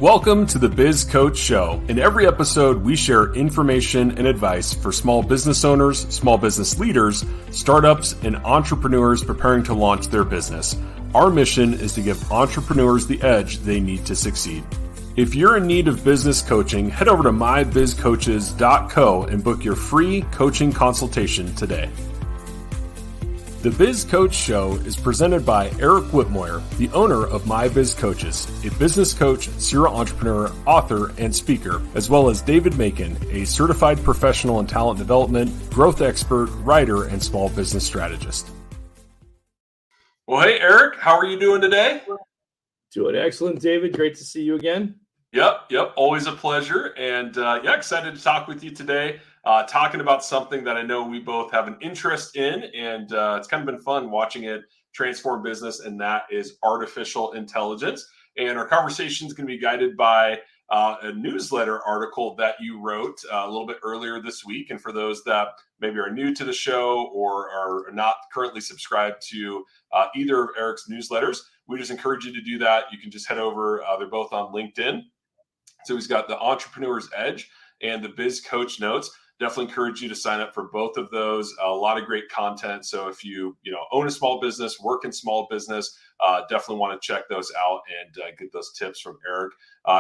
Welcome to the Biz Coach Show. In every episode, we share information and advice for small business owners, small business leaders, startups, and entrepreneurs preparing to launch their business. Our mission is to give entrepreneurs the edge they need to succeed. If you're in need of business coaching, head over to mybizcoaches.co and book your free coaching consultation today. The Biz Coach Show is presented by Eric Whitmoyer, the owner of My Biz Coaches, a business coach, serial entrepreneur, author, and speaker, as well as David Macon, a certified professional in talent development, growth expert, writer, and small business strategist. Well, hey, Eric, how are you doing today? Doing excellent, David. Great to see you again. Yep. Always a pleasure. And excited to talk with you today. Talking about something that I know we both have an interest in, and it's kind of been fun watching it transform business, and that is artificial intelligence. And our conversation is going to be guided by a newsletter article that you wrote a little bit earlier this week. And for those that maybe are new to the show or are not currently subscribed to either of Eric's newsletters, we just encourage you to do that. You can just head over. They're both on LinkedIn. So he's got the Entrepreneur's Edge and the Biz Coach Notes. Definitely encourage you to sign up for both of those. A lot of great content. So if you own a small business, work in small business, definitely want to check those out and get those tips from Eric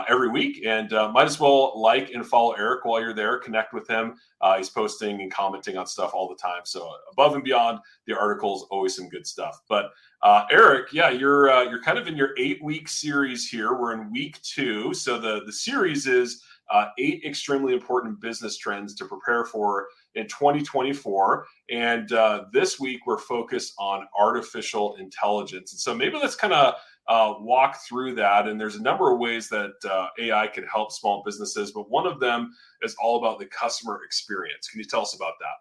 every week. And might as well like and follow Eric while you're there. Connect with him. He's posting and commenting on stuff all the time. So above and beyond the articles, always some good stuff. But Eric, you're kind of in your 8-week series here. We're in week 2. So the series is 8 extremely important business trends to prepare for in 2024. And this week, we're focused on artificial intelligence. And so maybe let's kind of walk through that. And there's a number of ways that AI can help small businesses, but one of them is all about the customer experience. Can you tell us about that?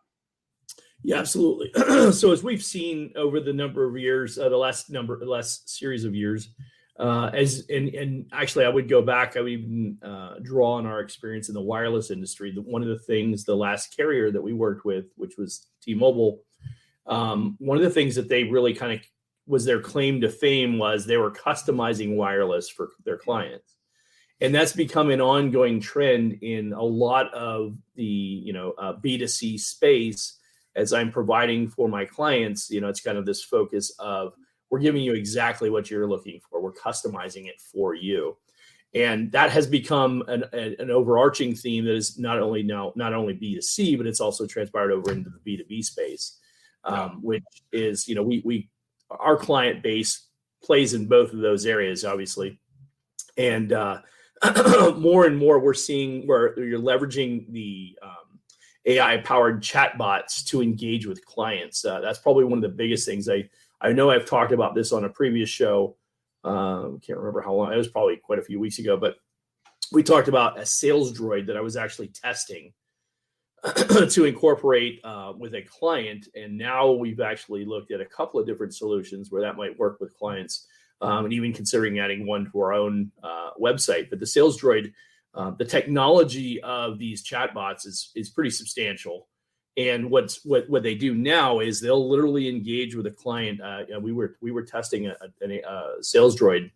Yeah, absolutely. So as we've seen over the number of years, the last series of years, and actually I would go back, I would even draw on our experience in the wireless industry. One of the things, the last carrier that we worked with, which was T-Mobile, one of the things that they really kind of was their claim to fame was they were customizing wireless for their clients. And that's become an ongoing trend in a lot of the, B2C space. As I'm providing for my clients, it's kind of this focus of, we're giving you exactly what you're looking for. We're customizing it for you. And that has become an overarching theme that is not only B2C, but it's also transpired over into the B2B space, which is, our client base plays in both of those areas, obviously. And more and more we're seeing where you're leveraging the AI-powered chatbots to engage with clients. That's probably one of the biggest things. I know I've talked about this on a previous show. Can't remember how long. It was probably quite a few weeks ago, but we talked about a sales droid that I was actually testing to incorporate with a client. And now we've actually looked at a couple of different solutions where that might work with clients, and even considering adding one to our own website. But the sales droid, the technology of these chatbots is pretty substantial. And what they do now is they'll literally engage with a client. We were testing a sales droid,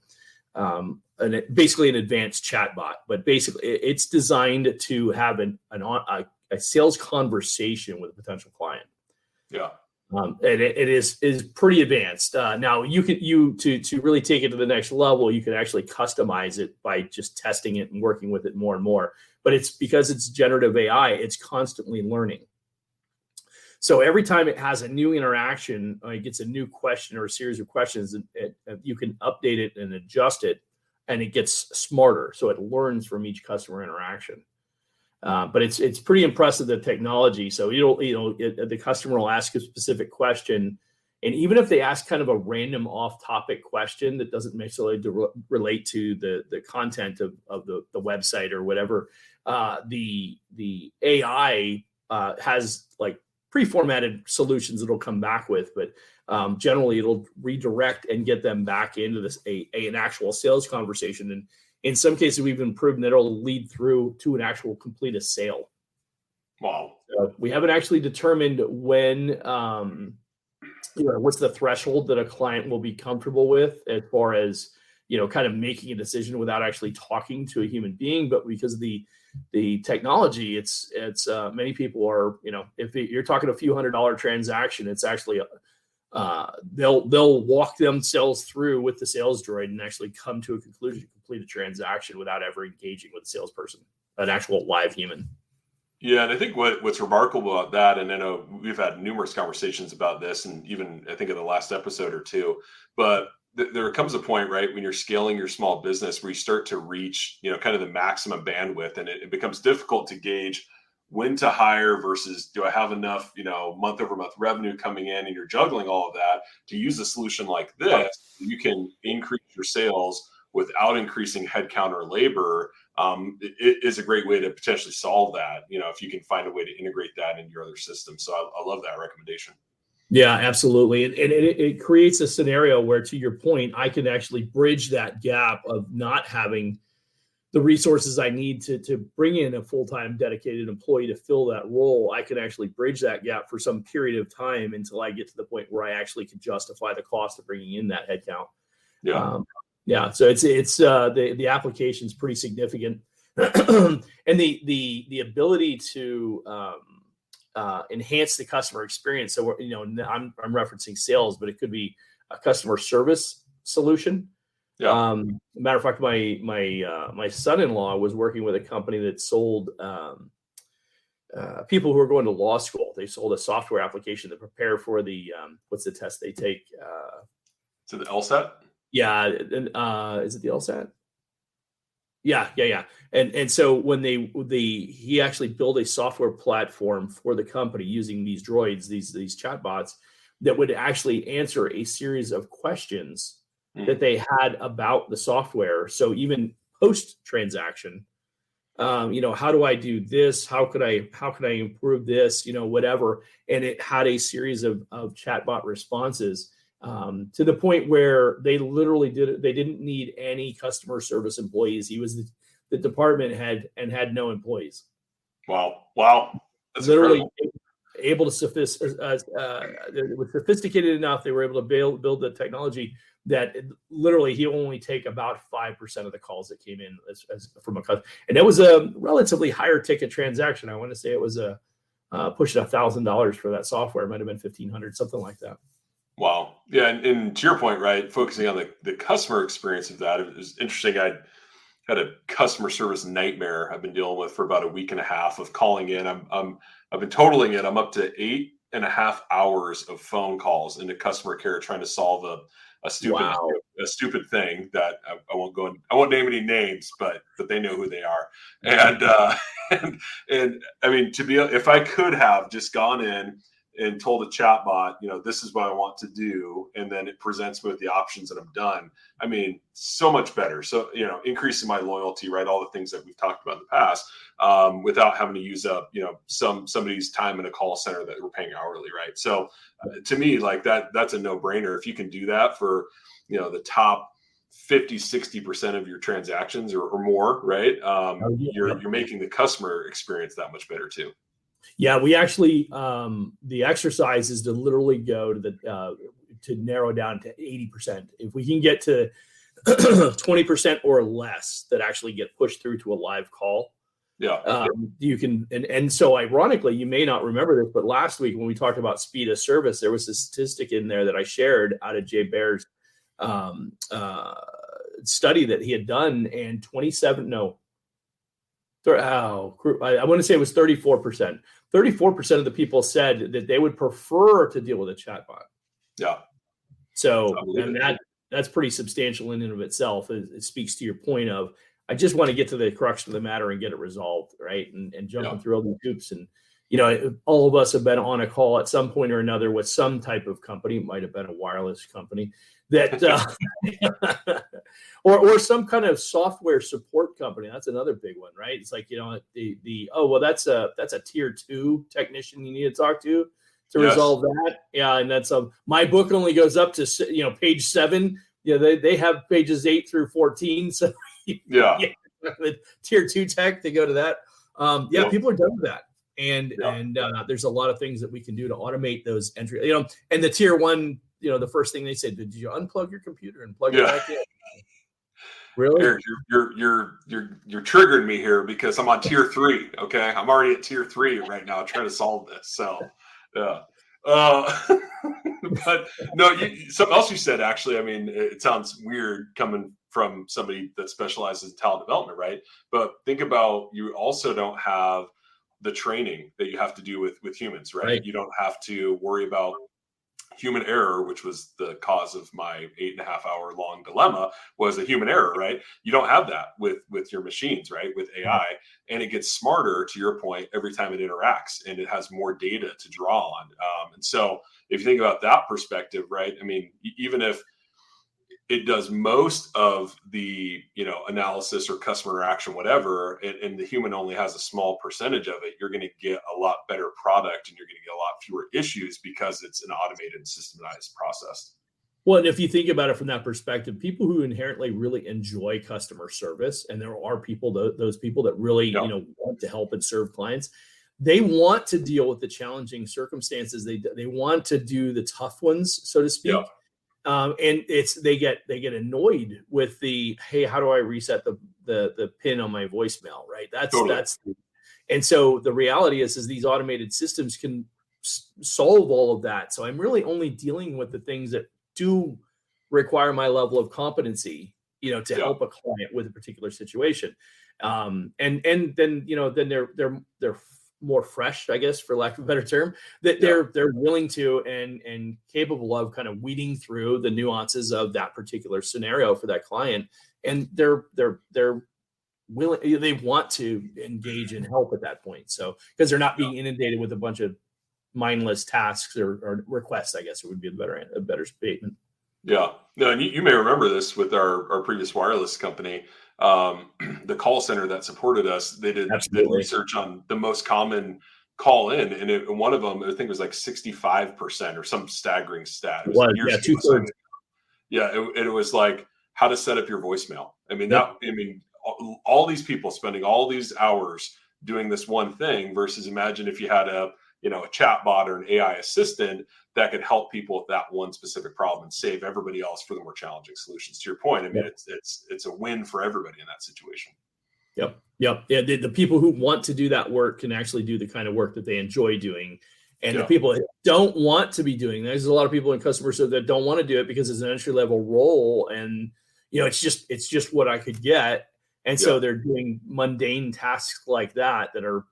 basically an advanced chatbot, but basically it's designed to have a sales conversation with a potential client. Yeah. And it is pretty advanced. Now to really take it to the next level, you can actually customize it by just testing it and working with it more and more. But it's because it's generative AI, it's constantly learning. So every time it has a new interaction, or it gets a new question or a series of questions, you can update it and adjust it, and it gets smarter. So it learns from each customer interaction. But it's pretty impressive, the technology. So the customer will ask a specific question, and even if they ask kind of a random off-topic question that doesn't necessarily relate to the content of the website or whatever, the AI has like pre-formatted solutions it'll come back with, but generally it'll redirect and get them back into this an actual sales conversation. And in some cases, we've been proven that it'll lead through to an actual complete sale. Wow. So we haven't actually determined when, what's the threshold that a client will be comfortable with as far as kind of making a decision without actually talking to a human being. But because of the technology, it's many people are, if you're talking a few $100 transaction, it's actually they'll walk themselves through with the sales droid and actually come to a conclusion to complete a transaction without ever engaging with a salesperson, an actual live human. Yeah, and I think what's remarkable about that, and I know we've had numerous conversations about this, and even I think in the last episode or two, but there comes a point, right, when you're scaling your small business where you start to reach, kind of the maximum bandwidth, and it becomes difficult to gauge when to hire versus do I have enough, month over month revenue coming in, and you're juggling all of that. To use a solution like this, you can increase your sales without increasing headcount or labor. It is a great way to potentially solve that, if you can find a way to integrate that into your other systems. So I love that recommendation. Yeah, absolutely. And it creates a scenario where, to your point, I can actually bridge that gap of not having the resources I need to bring in a full-time dedicated employee to fill that role. I can actually bridge that gap for some period of time until I get to the point where I actually can justify the cost of bringing in that headcount. Yeah. So it's the application is pretty significant, and the ability to enhance the customer experience. So I'm referencing sales, but it could be a customer service solution. Matter of fact, my son-in-law was working with a company that sold people who are going to law school. They sold a software application to prepare for the what's the test they take? So the LSAT. Yeah, is it the LSAT? Yeah. And so when he actually built a software platform for the company using these droids, these chatbots that would actually answer a series of questions that they had about the software. So even post transaction, how do I do this? How could I improve this? Whatever. And it had a series of chatbot responses. To the point where they literally they didn't need any customer service employees. He was the department head and had no employees. Wow. That's literally incredible. Able to it was sophisticated enough. They were able to build the technology that literally he only take about 5% of the calls that came in as from a customer. And it was a relatively higher ticket transaction. I want to say it was pushed $1,000 for that software. It might have been $1,500, something like that. Wow. Yeah. And to your point, right, focusing on the customer experience of that, it was interesting. I had a customer service nightmare I've been dealing with for about a week and a half of calling in. I've been totaling it. I'm up to 8.5 hours of phone calls into customer care trying to solve a stupid thing that I won't name any names, but they know who they are. And I mean, if I could have just gone in and told a chatbot, this is what I want to do, and then it presents me with the options and I'm done. I mean, so much better. So, increasing my loyalty, right? All the things that we've talked about in the past, without having to use up, somebody's time in a call center that we're paying hourly, right? So, to me, like that's a no-brainer. If you can do that for, the top 50-60% of your transactions or more, right? You're making the customer experience that much better too. Yeah, we actually the exercise is to literally go to to narrow down to 80%. If we can get to 20% or less that actually get pushed through to a live call, you can. And so ironically, you may not remember this, but last week when we talked about speed of service, there was a statistic in there that I shared out of Jay Baer's study that he had done, and I want to say it was 34%. 34% of the people said that they would prefer to deal with a chatbot. Yeah. So and that's pretty substantial in and of itself. It speaks to your point of, I just want to get to the crux of the matter and get it resolved, right? And jumping through all these hoops. And, all of us have been on a call at some point or another with some type of company. It might have been a wireless company that, or some kind of software support company. That's another big one, right? It's like, that's a tier 2 technician you need to talk to resolve that. Yeah. And that's my book only goes up to, page 7. They have pages 8 through 14. So with tier 2 tech, they go to that. People are done with that. And there's a lot of things that we can do to automate those entry, and the tier 1, the first thing they said, did you unplug your computer and plug it back in? Really? Eric, you're triggering me here because I'm on tier 3. Okay, I'm already at tier 3 right now, trying to solve this. So, yeah. Uh, but no, something else you said actually. I mean, it sounds weird coming from somebody that specializes in talent development, right? But think about, you also don't have the training that you have to do with humans, right? Right. You don't have to worry about human error, which was the cause of my 8.5 hour long dilemma, was a human error, right? You don't have that with your machines, right? With AI, and it gets smarter, to your point, every time it interacts, and it has more data to draw on. And so if you think about that perspective, right? I mean, even if it does most of the analysis or customer interaction, whatever, and the human only has a small percentage of it, you're going to get a lot better product, and you're going to get a lot fewer issues because it's an automated and systematized process. Well, and if you think about it from that perspective, people who inherently really enjoy customer service, and there are people, those people that really, want to help and serve clients, they want to deal with the challenging circumstances. They want to do the tough ones, so to speak. Yeah. And they get annoyed with the, hey, how do I reset the pin on my voicemail? Right. And so the reality is these automated systems can solve all of that. So I'm really only dealing with the things that do require my level of competency, to help a client with a particular situation. And then, then they're more fresh, I guess, for lack of a better term, that they're willing to and capable of kind of weeding through the nuances of that particular scenario for that client. And they're willing, they want to engage and help at that point. So, because they're not being inundated with a bunch of mindless tasks or requests, I guess it would be a better statement. Yeah. No, and you may remember this with our previous wireless company. The call center that supported us, they did research on the most common call in, and one of them, I think it was like 65% or some staggering stat. It was years ago. 2/3. Yeah, it was like how to set up your voicemail. I mean, all these people spending all these hours doing this one thing versus imagine if you had a chat bot or an AI assistant that could help people with that one specific problem and save everybody else for the more challenging solutions. To your point, I mean, it's a win for everybody in that situation. Yep. Yeah. The people who want to do that work can actually do the kind of work that they enjoy doing. And the people that don't want to be doing, there's a lot of people in customer service that don't want to do it because it's an entry level role. And, it's just what I could get. And so they're doing mundane tasks like that are,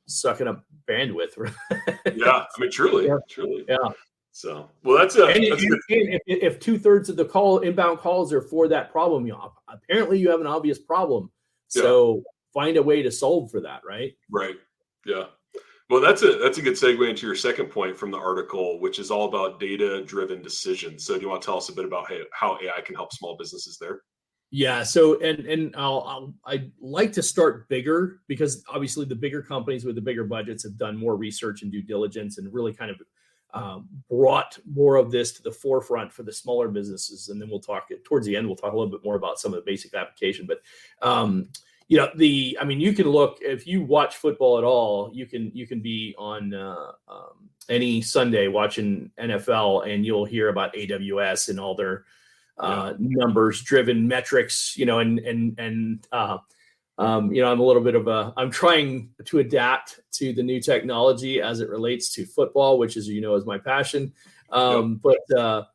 sucking up bandwidth. Yeah. I mean, truly. Yeah. So, well, that's if 2/3 of the inbound calls are for that problem, apparently you have an obvious problem. So find a way to solve for that. Right. Right. Yeah. Well, that's a good segue into your second point from the article, which is all about data-driven decisions. So do you want to tell us a bit about how AI can help small businesses there? Yeah. So, and I'd like to start bigger because obviously the bigger companies with the bigger budgets have done more research and due diligence and really kind of brought more of this to the forefront for the smaller businesses. And then we'll talk towards the end, we'll talk a little bit more about some of the basic application, but you can look, if you watch football at all, you can be on any Sunday watching NFL and you'll hear about AWS and all their numbers driven metrics, I'm a little bit of I'm trying to adapt to the new technology as it relates to football, which is my passion. But a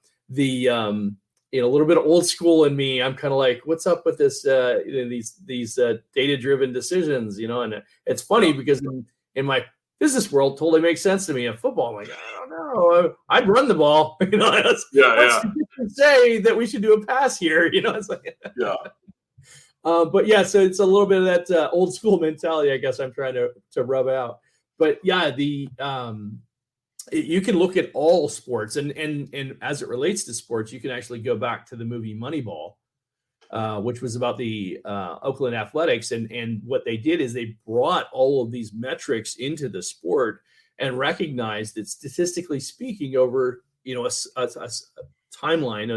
little bit of old school in me, I'm kind of like, what's up with this, these data-driven decisions, and it's funny because in my business world totally makes sense to me. In football, I'm like, I don't know, I'd run the ball, say that we should do a pass here, it's like, but so it's a little bit of that old school mentality, I guess I'm trying to rub out. But you can look at all sports, and as it relates to sports, you can actually go back to the movie Moneyball, which was about the Oakland Athletics, and what they did is they brought all of these metrics into the sport and recognized that statistically speaking, over a timeline,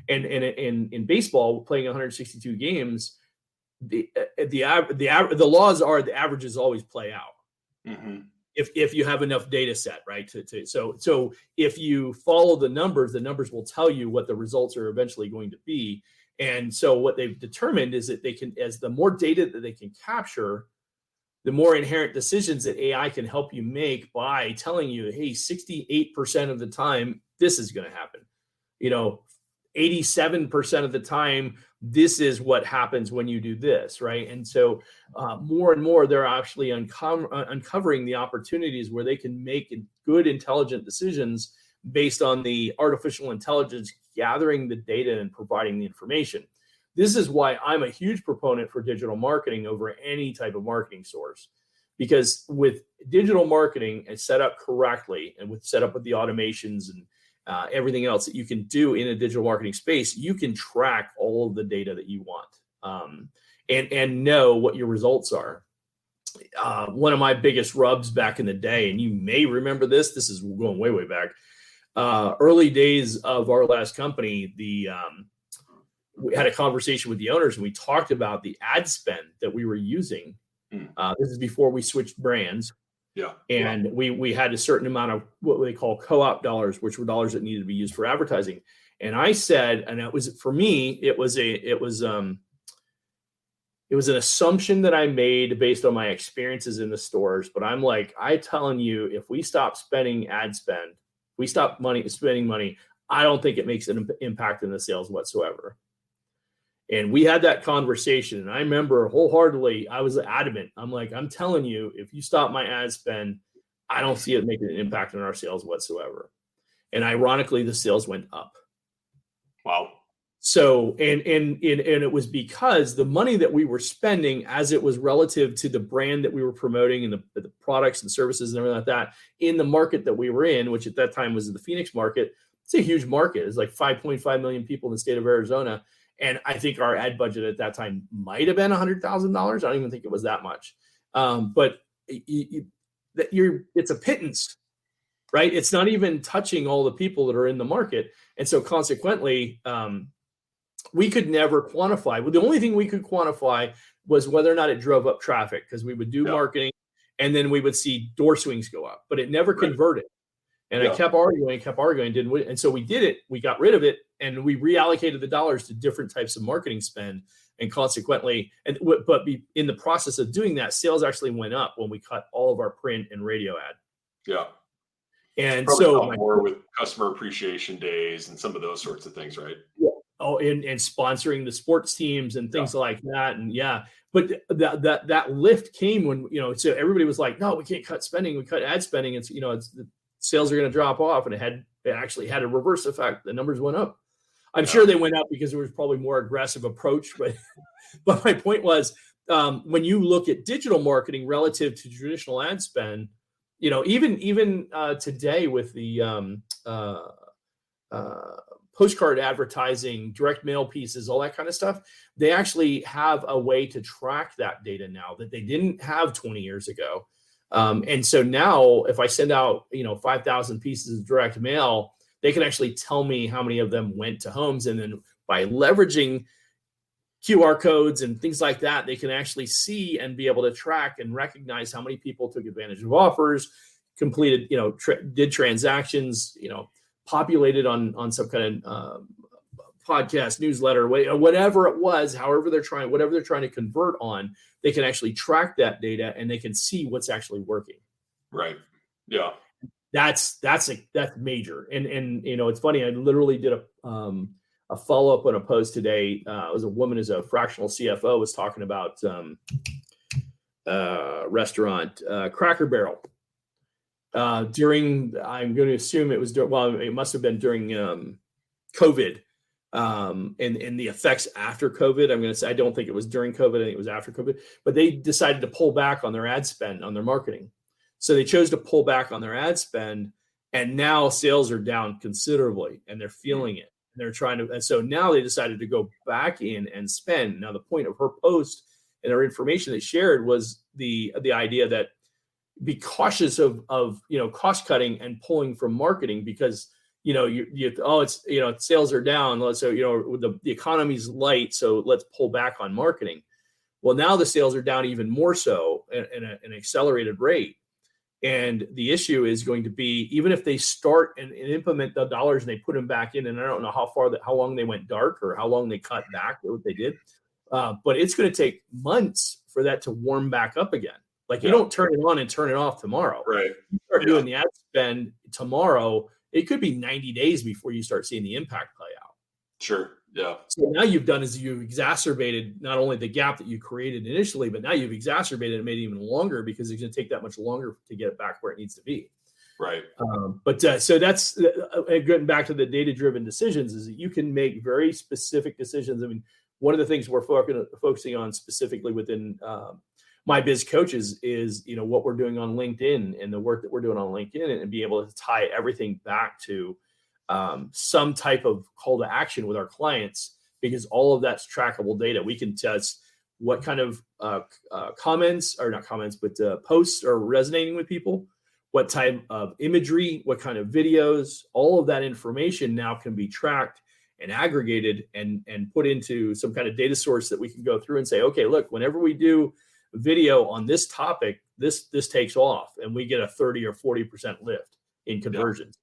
and in baseball, playing 162 games, the laws are the averages always play out. Mm-hmm. if you have enough data set, right? So if you follow the numbers will tell you what the results are eventually going to be. And so what they've determined is that they can, as the more data that they can capture, the more inherent decisions that AI can help you make by telling you, hey, 68% of the time, this is going to happen. 87% of the time, this is what happens when you do this, right? And so more and more, they're actually uncovering the opportunities where they can make good, intelligent decisions based on the artificial intelligence gathering the data and providing the information. This is why I'm a huge proponent for digital marketing over any type of marketing source, because with digital marketing and set up correctly, and with set up with the automations and everything else that you can do in a digital marketing space, you can track all of the data that you want and know what your results are. One of my biggest rubs back in the day, and you may remember this is going way, way back, early days of our last company, we had a conversation with the owners and we talked about the ad spend that we were using. This is before we switched brands. Yeah. And we had a certain amount of what they call co-op dollars, which were dollars that needed to be used for advertising. And I said, and it was, for me, it was an assumption that I made based on my experiences in the stores. But I'm like, telling you, if we stop spending ad spend, we stop spending money, I don't think it makes an impact in the sales whatsoever. And we had that conversation. And I remember wholeheartedly, I was adamant. I'm like, I'm telling you, if you stop my ad spend, I don't see it making an impact on our sales whatsoever. And ironically, the sales went up. Wow. So, and it was because the money that we were spending, as it was relative to the brand that we were promoting and the products and services and everything like that in the market that we were in, which at that time was the Phoenix market. It's a huge market. It's like 5.5 million people in the state of Arizona. And I think our ad budget at that time might have been $100,000. I don't even think it was that much. But it's a pittance, right? It's not even touching all the people that are in the market. And so consequently, we could never quantify. Well, the only thing we could quantify was whether or not it drove up traffic, because we would do marketing and then we would see door swings go up, but it never converted. And I kept arguing, didn't we? And so we did it. We got rid of it, and we reallocated the dollars to different types of marketing spend. And consequently, in the process of doing that, sales actually went up when we cut all of our print and radio ad. Yeah. And probably so more with customer appreciation days and some of those sorts of things, right? Yeah. Oh, and sponsoring the sports teams and things like that. And but that lift came when, so everybody was like, no, we can't cut spending. We cut ad spending. It's, the sales are going to drop off. And it actually had a reverse effect. The numbers went up. I'm sure they went up because there was probably more aggressive approach. But my point was, when you look at digital marketing relative to traditional ad spend, even today with the postcard advertising, direct mail pieces, all that kind of stuff, they actually have a way to track that data now that they didn't have 20 years ago. And so now if I send out, 5,000 pieces of direct mail, they can actually tell me how many of them went to homes. And then by leveraging QR codes and things like that, they can actually see and be able to track and recognize how many people took advantage of offers, completed, did transactions, populated on some kind of podcast, newsletter, whatever it was, whatever they're trying to convert on, they can actually track that data and they can see what's actually working. Right. Yeah. That's major. And it's funny. I literally did a follow-up on a post today. It was a woman who's a fractional CFO was talking about restaurant Cracker Barrel. During, I'm going to assume it was it must have been during COVID, and the effects after COVID. I'm going to say I don't think it was during COVID. I think it was after COVID. But they decided to pull back on their ad spend on their marketing. So they chose to pull back on their ad spend, and now sales are down considerably, and they're feeling it. And they're trying to, and so now they decided to go back in and spend. Now the point of her post and her information that shared was the idea that be cautious of cost cutting and pulling from marketing because sales are down, so the economy's light, so let's pull back on marketing. Well, now the sales are down even more so at an accelerated rate, And the issue is going to be, even if they start and implement the dollars and they put them back in, and I don't know how long they went dark or how long they cut back what they did, but it's going to take months for that to warm back up again. Like you don't turn it on and turn it off tomorrow. Right. You start doing the ad spend tomorrow, it could be 90 days before you start seeing the impact play out. Sure. Yeah. So now you've done is you've exacerbated not only the gap that you created initially, but now you've exacerbated and made it even longer because it's going to take that much longer to get it back where it needs to be. Right. So that's getting back to the data-driven decisions is that you can make very specific decisions. I mean, one of the things we're focusing on specifically within My Biz Coaches is, what we're doing on LinkedIn and the work that we're doing on LinkedIn and be able to tie everything back to some type of call to action with our clients, because all of that's trackable data. We can test what kind of comments, or not comments, but posts are resonating with people, what type of imagery, what kind of videos, all of that information now can be tracked and aggregated and put into some kind of data source that we can go through and say, okay, look, whenever we do video on this topic, this takes off and we get a 30 or 40% lift in conversions.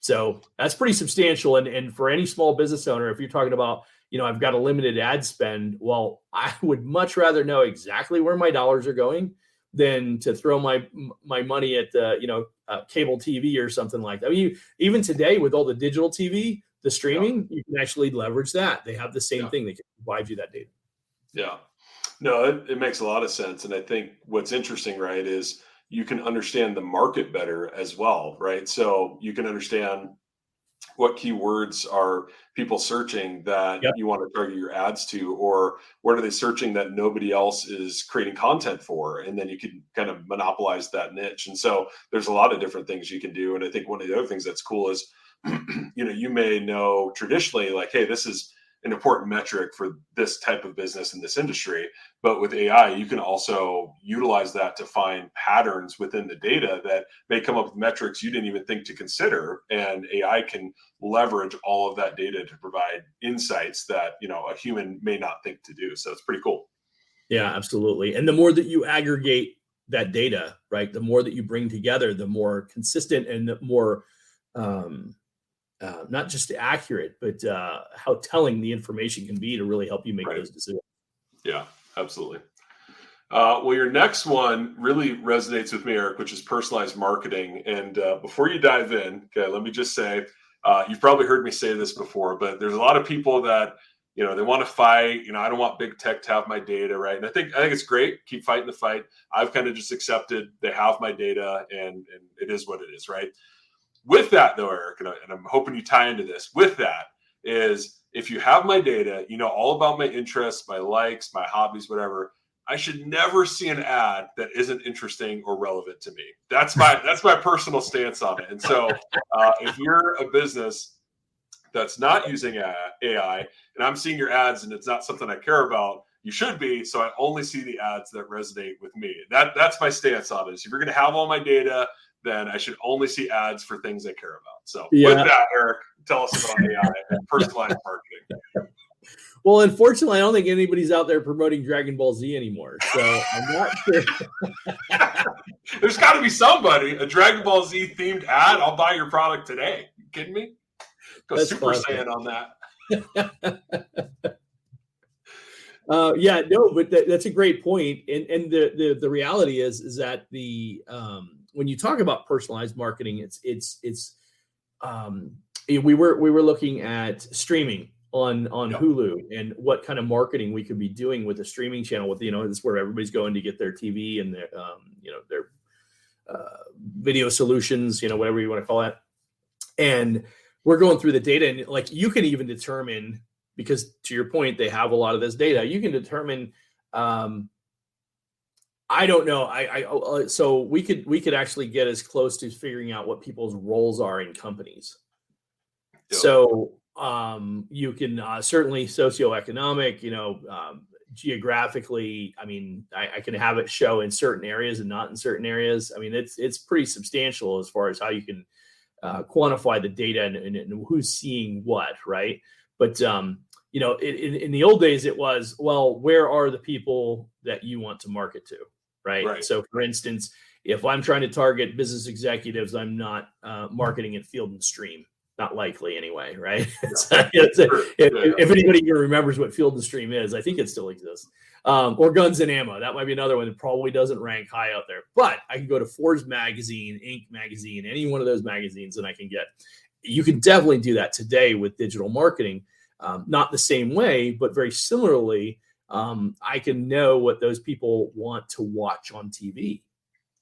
So that's pretty substantial. And for any small business owner, if you're talking about, I've got a limited ad spend, well, I would much rather know exactly where my dollars are going than to throw my money at cable TV or something like that. I mean, even today with all the digital TV, the streaming, you can actually leverage that. They have the same thing. They can provide you that data. Yeah. No, it makes a lot of sense. And I think what's interesting, right, is you can understand the market better as well, right? So you can understand what keywords are people searching that you want to target your ads to, or what are they searching that nobody else is creating content for? And then you can kind of monopolize that niche. And so there's a lot of different things you can do. And I think one of the other things that's cool is, you may know traditionally, like, hey, this is an important metric for this type of business in this industry. But with AI, you can also utilize that to find patterns within the data that may come up with metrics you didn't even think to consider. And AI can leverage all of that data to provide insights that, a human may not think to do. So it's pretty cool. Yeah, absolutely. And the more that you aggregate that data, right, the more that you bring together, the more consistent and the more not just accurate, but how telling the information can be to really help you make those decisions. Yeah, absolutely. Well, your next one really resonates with me, Eric, which is personalized marketing. And before you dive in, okay, let me just say, you've probably heard me say this before, but there's a lot of people that, they want to fight. I don't want big tech to have my data, right? And I think it's great. Keep fighting the fight. I've kind of just accepted they have my data, and it is what it is, right? With that, though, Eric, and I'm hoping you tie into this, with that is, if you have my data, all about my interests, my likes, my hobbies, whatever, I should never see an ad that isn't interesting or relevant to me. That's my personal stance on it. And so if you're a business that's not using AI and I'm seeing your ads and it's not something I care about, you should be. So I only see the ads that resonate with me. That's my stance on it. So if you're going to have all my data, then I should only see ads for things I care about. So with that, Eric, tell us about AI and personalized marketing. Well, unfortunately, I don't think anybody's out there promoting Dragon Ball Z anymore. So I'm not sure. There's got to be somebody, a Dragon Ball Z themed ad. I'll buy your product today. You kidding me? Go That's Super Saiyan on that. But that's a great point. And the reality is that when you talk about personalized marketing, we were looking at streaming on Hulu and what kind of marketing we could be doing with a streaming channel with, this is where everybody's going to get their TV and their, their video solutions, whatever you want to call it. And we're going through the data, and like, you can even determine, because to your point, they have a lot of this data. You can determine, I don't know. So we could actually get as close to figuring out what people's roles are in companies. Yep. So you can certainly socioeconomic, geographically. I mean, I can have it show in certain areas and not in certain areas. I mean, it's pretty substantial as far as how you can quantify the data and who's seeing what, right? But in the old days, it was, well, where are the people that you want to market to, right? So, for instance, if I'm trying to target business executives, I'm not marketing at Field and Stream. Not likely anyway, right? If anybody here remembers what Field and Stream is, I think it still exists. Or Guns and Ammo. That might be another one that probably doesn't rank high out there. But I can go to Forbes magazine, Inc. magazine, any one of those magazines, and I can get. You can definitely do that today with digital marketing. Not the same way, but very similarly, I can know what those people want to watch on TV.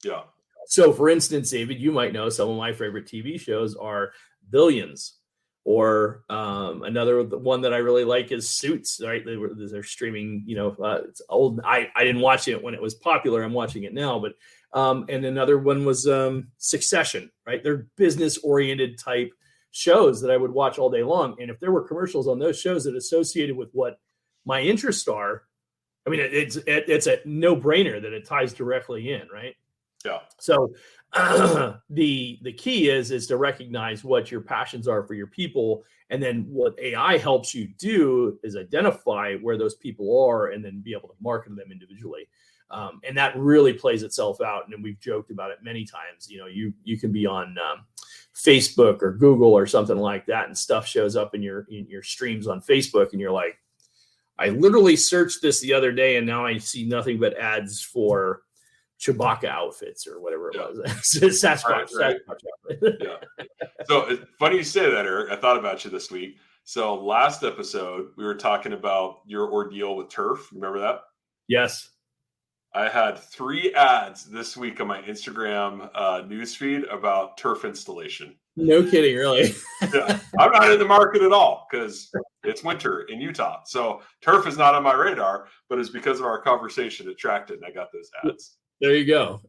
Yeah. So, for instance, David, you might know some of my favorite TV shows are Billions, or another one that I really like is Suits. Right, they're streaming. It's old. I didn't watch it when it was popular. I'm watching it now, but and another one was Succession. Right, they're business-oriented type shows that I would watch all day long. And if there were commercials on those shows that associated with what my interests are, I mean, it's a no-brainer that it ties directly in, right? Yeah. So the key is to recognize what your passions are for your people, and then what AI helps you do is identify where those people are, and then be able to market them individually. And that really plays itself out. And we've joked about it many times. You can be on Facebook or Google or something like that, and stuff shows up in your streams on Facebook, and you're like, I literally searched this the other day, and now I see nothing but ads for Chewbacca outfits or whatever it was. Sasquatch. Right. Yeah. So it's funny you say that, Eric. I thought about you this week. So last episode, we were talking about your ordeal with turf. Remember that? Yes. I had 3 ads this week on my Instagram newsfeed about turf installation. No kidding, really? Yeah. I'm not in the market at all because it's winter in Utah. So turf is not on my radar, but it's because of our conversation attracted, and I got those ads. There you go.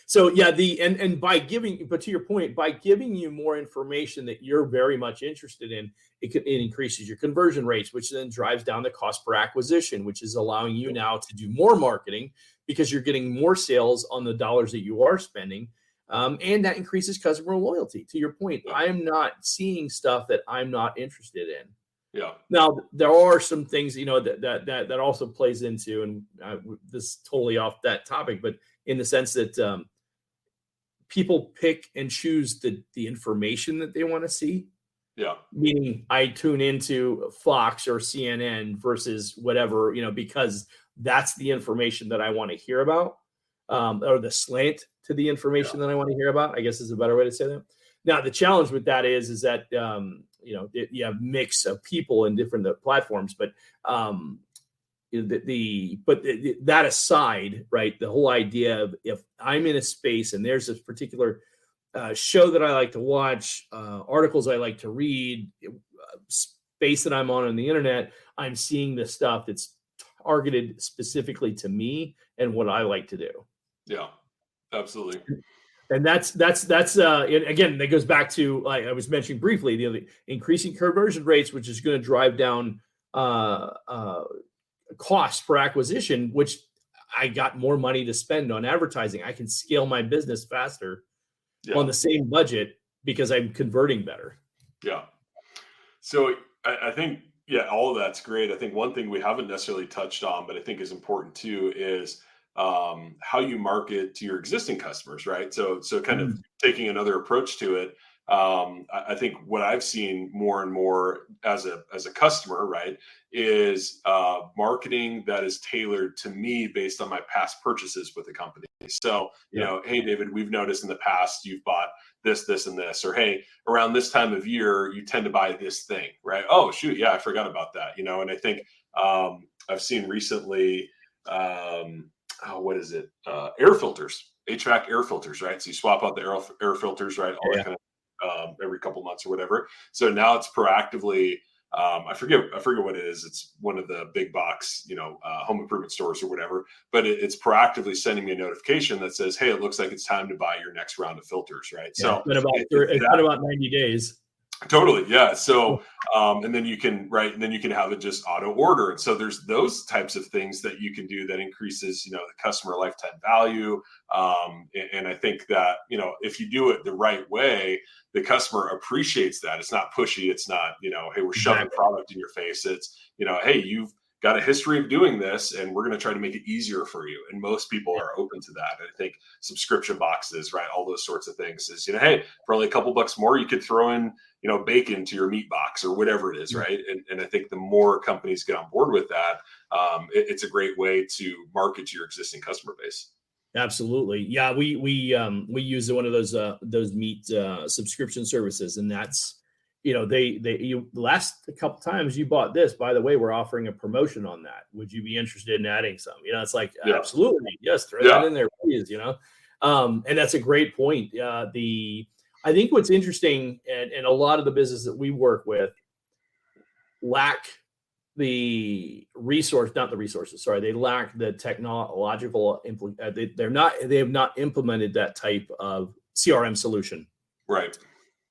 So yeah, and by giving, but to your point, by giving you more information that you're very much interested in, it increases your conversion rates, which then drives down the cost per acquisition, which is allowing you now to do more marketing because you're getting more sales on the dollars that you are spending. And that increases customer loyalty. To your point, I am not seeing stuff that I'm not interested in. Yeah. Now there are some things, that also plays into, and this is totally off that topic, but in the sense that people pick and choose the information that they want to see. Yeah. Meaning I tune into Fox or CNN versus whatever, because that's the information that I want to hear about, or the slant to the information that I want to hear about, I guess is a better way to say that. Now, the challenge with that is that, you have mix of people in different platforms, but that aside, right, the whole idea of if I'm in a space and there's this particular show that I like to watch, articles I like to read, space that I'm on the internet, I'm seeing the stuff that's targeted specifically to me and what I like to do. Yeah, absolutely. And that's and again, that goes back to, like I was mentioning briefly, the increasing conversion rates, which is going to drive down cost per acquisition, which I got more money to spend on advertising. I can scale my business faster on the same budget because I'm converting better. Yeah. So I think, all of that's great. I think one thing we haven't necessarily touched on, but I think is important too, is how you market to your existing customers, right? So kind of taking another approach to it. I think what I've seen more and more as a customer, right, is marketing that is tailored to me based on my past purchases with the company. So, hey, David, we've noticed in the past you've bought this, and this, or hey, around this time of year, you tend to buy this thing, right? Oh, shoot. Yeah, I forgot about that. And I think I've seen recently, what is it? Air filters, HVAC air filters, right? So you swap out the air filters, right? All that kind of every couple months or whatever. So now it's proactively, I forget what it is. It's one of the big box, home improvement stores or whatever, but it's proactively sending me a notification that says, hey, it looks like it's time to buy your next round of filters, right? Yeah, so it's been about 90 days. Totally. Yeah. So, and then you can have it just auto order. And so there's those types of things that you can do that increases, the customer lifetime value. And I think that, if you do it the right way, the customer appreciates that. It's not pushy. It's not, hey, we're shoving product in your face. It's, hey, got a history of doing this, and we're going to try to make it easier for you. And most people are open to that. I think subscription boxes, right? All those sorts of things is, hey, for only a couple bucks more, you could throw in, bacon to your meat box or whatever it is, right? And I think the more companies get on board with that, it's a great way to market to your existing customer base. Absolutely. Yeah. We use one of those meat subscription services, and that's, the last couple times you bought this, by the way, we're offering a promotion on that. Would you be interested in adding some? It's like, absolutely. Yes. Throw that in there, please, and that's a great point. I think what's interesting, and a lot of the business that we work with lack the resource, not the resources, sorry, they lack the technological, they have not implemented that type of CRM solution. Right.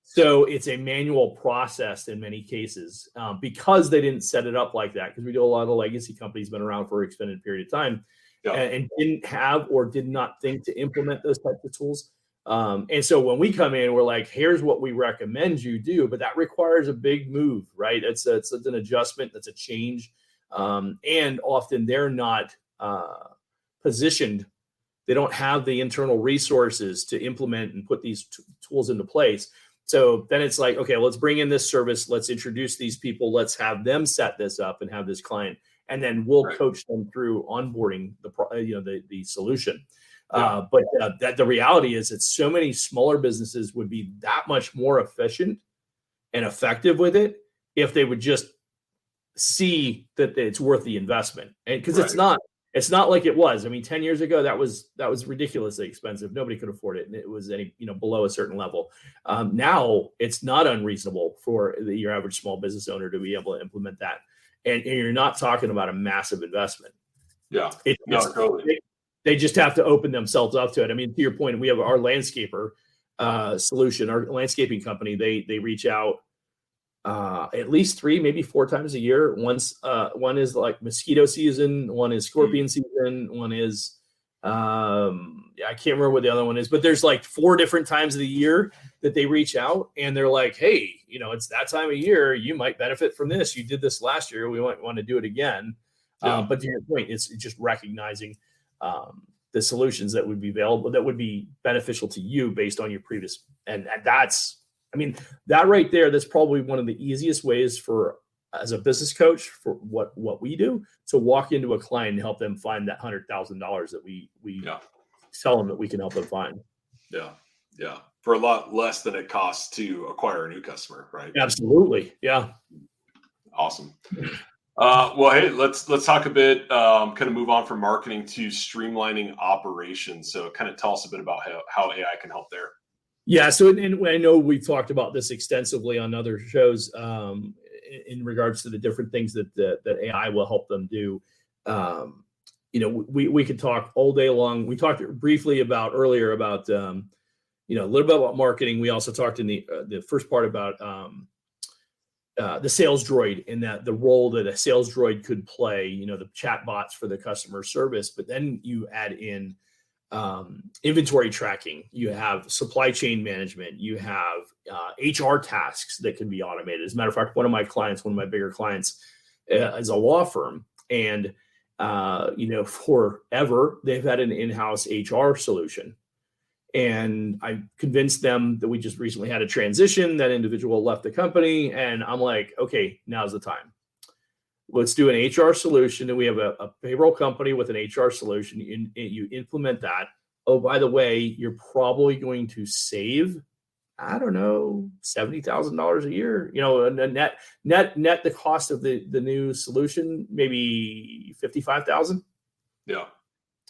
So it's a manual process in many cases, because they didn't set it up like that. Because we do a lot of legacy companies been around for an extended period of time, and didn't have or did not think to implement those types of tools. And so when we come in, we're like, here's what we recommend you do, but that requires a big move, right? It's an adjustment, that's a change. And often they're not positioned. They don't have the internal resources to implement and put these tools into place. So then it's like, okay, let's bring in this service. Let's introduce these people. Let's have them set this up and have this client, and then we'll coach them through onboarding the solution. But that the reality is that so many smaller businesses would be that much more efficient and effective with it if they would just see that it's worth the investment. And because it's not like it was. I mean, 10 years ago, that was ridiculously expensive. Nobody could afford it. And it was below a certain level. Now it's not unreasonable for your average small business owner to be able to implement that. And you're not talking about a massive investment. Yeah. Totally. They just have to open themselves up to it. I mean, to your point, we have our landscaper solution, our landscaping company. They reach out at least 3, maybe 4 times a year. One is like mosquito season, one is scorpion season, one is I can't remember what the other one is, but there's like 4 different times of the year that they reach out, and they're like, hey, it's that time of year, you might benefit from this. You did this last year, we might want to do it again. But to your point, it's just recognizing the solutions that would be available, that would be beneficial to you based on your previous. And that right there, that's probably one of the easiest ways for, as a business coach, for what we do, to walk into a client and help them find that $100,000 that we tell them that we can help them find. Yeah. For a lot less than it costs to acquire a new customer, right? Absolutely. Yeah. Awesome. Well, hey, let's talk a bit, kind of move on from marketing to streamlining operations. So kind of tell us a bit about how AI can help there. Yeah. So and I know we've talked about this extensively on other shows in regards to the different things that AI will help them do. We could talk all day long. We talked briefly earlier about a little bit about marketing. We also talked in the first part about the sales droid, and that the role that a sales droid could play, the chat bots for the customer service. But then you add in inventory tracking, you have supply chain management, you have HR tasks that can be automated. As a matter of fact, one of my bigger clients is a law firm, and forever they've had an in-house HR solution. And I convinced them that we just recently had a transition. That individual left the company, and I'm like, okay, now's the time. Let's do an HR solution. And we have a payroll company with an HR solution. You implement that. Oh, by the way, you're probably going to save, I don't know, $70,000 a year. Net the cost of the new solution, maybe $55,000. Yeah.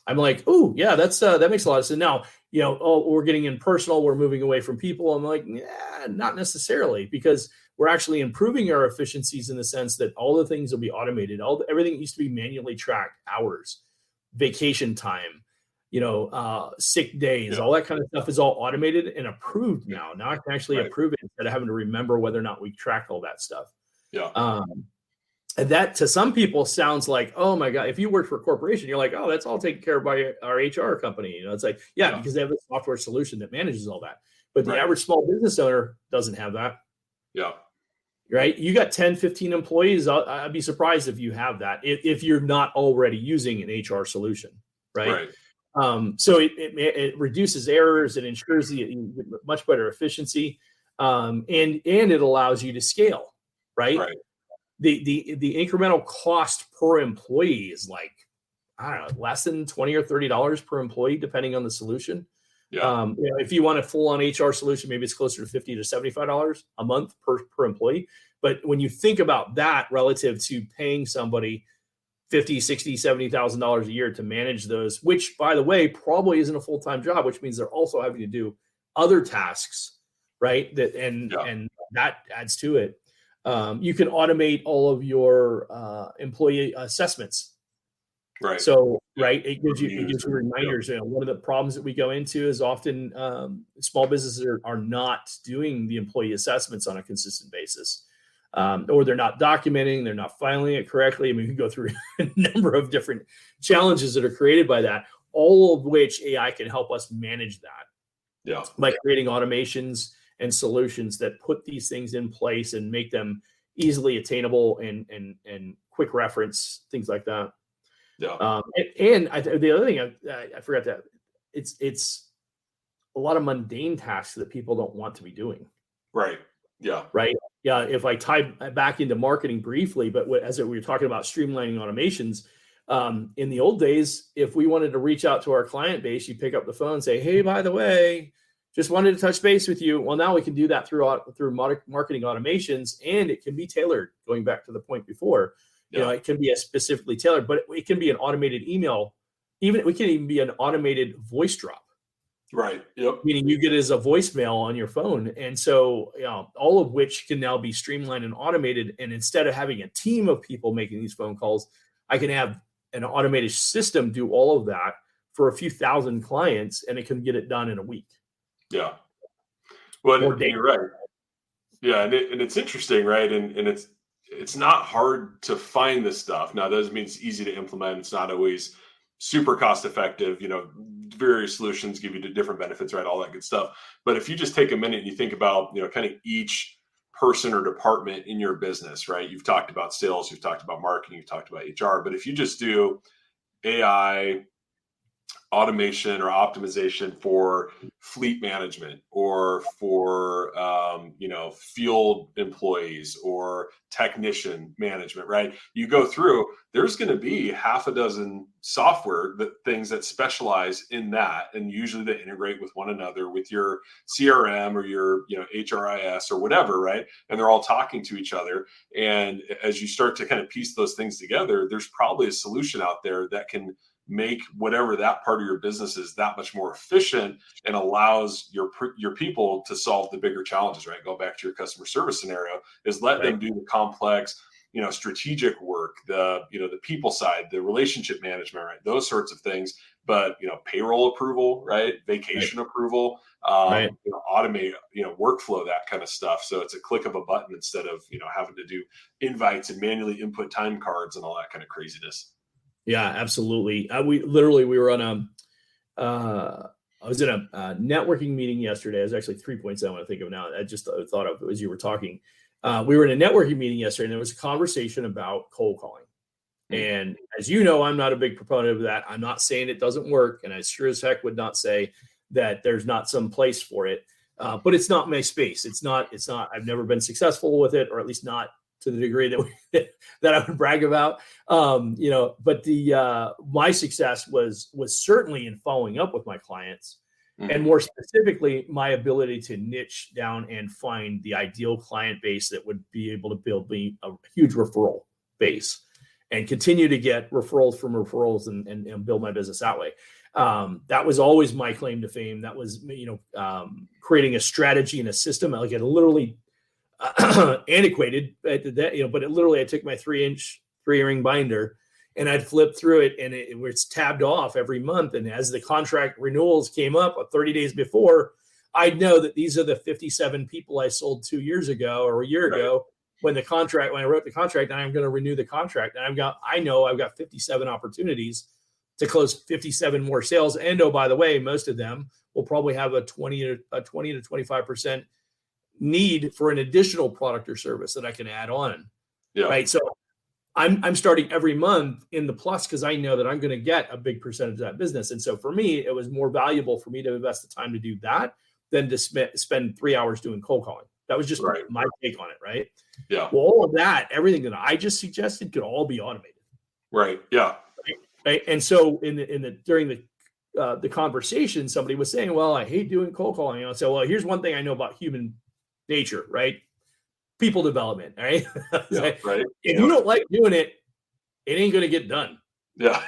I'm like, oh yeah, that makes a lot of sense. Now, we're getting in personal, we're moving away from people. I'm like, yeah, not necessarily, because we're actually improving our efficiencies in the sense that all the things will be automated. Everything used to be manually tracked, hours, vacation time, sick days, all that kind of stuff is all automated and approved now. Now I can actually approve it instead of having to remember whether or not we tracked all that stuff. Yeah. And that to some people sounds like, oh my God, if you work for a corporation, you're like, oh, that's all taken care of by our HR company. It's like, yeah, because they have a software solution that manages all that. But the average small business owner doesn't have that. Yeah. right? You got 10, 15 employees. I'd be surprised if you have that, if you're not already using an HR solution, right? So it reduces errors, it ensures the much better efficiency, and it allows you to scale, right? The incremental cost per employee is like, I don't know, less than $20 or $30 per employee, depending on the solution. If you want a full-on HR solution, maybe it's closer to $50 to $75 a month per employee. But when you think about that relative to paying somebody $50, $60, $70,000 a year to manage those, which, by the way, probably isn't a full-time job, which means they're also having to do other tasks, right? And that adds to it. You can automate all of your employee assessments. Right. So, it gives you reminders. One of the problems that we go into is often small businesses are not doing the employee assessments on a consistent basis, or they're not documenting, they're not filing it correctly. I mean, we can go through a number of different challenges that are created by that, all of which AI can help us manage that. By creating automations and solutions that put these things in place and make them easily attainable and quick reference, things like that. The other thing I forgot that it's a lot of mundane tasks that people don't want to be doing. Right. If I tie back into marketing briefly, but as we were talking about streamlining automations, in the old days, if we wanted to reach out to our client base, you pick up the phone and say, "Hey, by the way, just wanted to touch base with you." Well, now we can do that through marketing automations, and it can be tailored. Going back to the point before. It can be specifically tailored, but it can be an automated email. It can even be an automated voice drop. Right. Yep. Meaning you get it as a voicemail on your phone. And so, all of which can now be streamlined and automated. And instead of having a team of people making these phone calls, I can have an automated system do all of that for a few thousand clients, and it can get it done in a week. Yeah. Well, you're right. Yeah. And it's interesting, right? And it's not hard to find this stuff. Now, that doesn't mean it's easy to implement. It's not always super cost effective. Various solutions give you different benefits, right? All that good stuff. But if you just take a minute and you think about, kind of each person or department in your business, right? You've talked about sales, you've talked about marketing, you've talked about HR. But if you just do AI automation or optimization for fleet management or for field employees or technician management, right? You go through, there's going to be half a dozen software things that specialize in that, and usually they integrate with one another, with your CRM or your HRIS or whatever, right? And they're all talking to each other. And as you start to kind of piece those things together, there's probably a solution out there that can make whatever that part of your business is that much more efficient and allows your people to solve the bigger challenges, right? Go back to your customer service scenario, is let them do the complex, strategic work, the people side, the relationship management, right? Those sorts of things. But, payroll approval, right? Vacation approval, automate, workflow, that kind of stuff. So it's a click of a button instead of, having to do invites and manually input time cards and all that kind of craziness. Yeah, absolutely. We were on I was in a networking meeting yesterday. There's actually 3 points I want to think of now. I just thought of as you were talking. We were in a networking meeting yesterday, and there was a conversation about cold calling. And as you know, I'm not a big proponent of that. I'm not saying it doesn't work, and I sure as heck would not say that there's not some place for it. But it's not my space. It's not. I've never been successful with it, or at least not to the degree that I would brag about. But my success was certainly in following up with my clients, and more specifically, my ability to niche down and find the ideal client base that would be able to build me a huge referral base and continue to get referrals from referrals and build my business that way. That was always my claim to fame. That was, creating a strategy and a system. Like, it literally antiquated at that, but it literally, I took my 3-inch 3-ring binder and I'd flip through it, and it's tabbed off every month. And as the contract renewals came up 30 days before, I'd know that these are the 57 people I sold 2 years ago or a year ago when I wrote the contract, and I'm going to renew the contract. And I know I've got 57 opportunities to close 57 more sales. And by the way, most of them will probably have a 20 to 25% need for an additional product or service that I can add on. Yeah. Right. So I'm starting every month in the plus because I know that I'm going to get a big percentage of that business. And so for me, it was more valuable for me to invest the time to do that than to spend 3 hours doing cold calling. That was just my take on it. Right. Yeah. Well, all of that, everything that I just suggested could all be automated. Right. Yeah. Right. And so during the conversation, somebody was saying, well, I hate doing cold calling. I said, well, here's one thing I know about human nature, right? People development, right? Yeah, right. If you don't like doing it, it ain't going to get done. Yeah.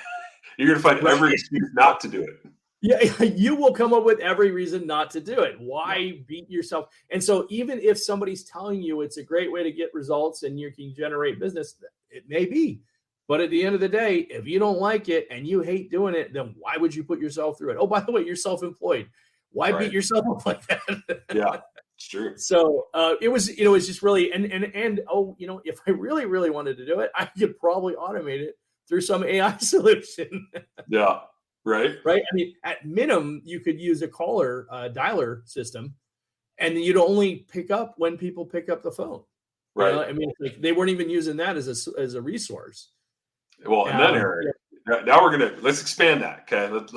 You're going to find every excuse not to do it. Yeah, you will come up with every reason not to do it. Why beat yourself? And so even if somebody's telling you it's a great way to get results and you can generate business, it may be. But at the end of the day, if you don't like it and you hate doing it, then why would you put yourself through it? Oh, by the way, you're self-employed. Why beat yourself up like that? Yeah, it's true. So it was just really, and if I really, really wanted to do it, I could probably automate it through some AI solution. Yeah. Right. Right. I mean, at minimum, you could use a caller dialer system, and you'd only pick up when people pick up the phone. Right. I mean, like, they weren't even using that as a resource. Well, and then Eric, now let's expand that. Okay. Let's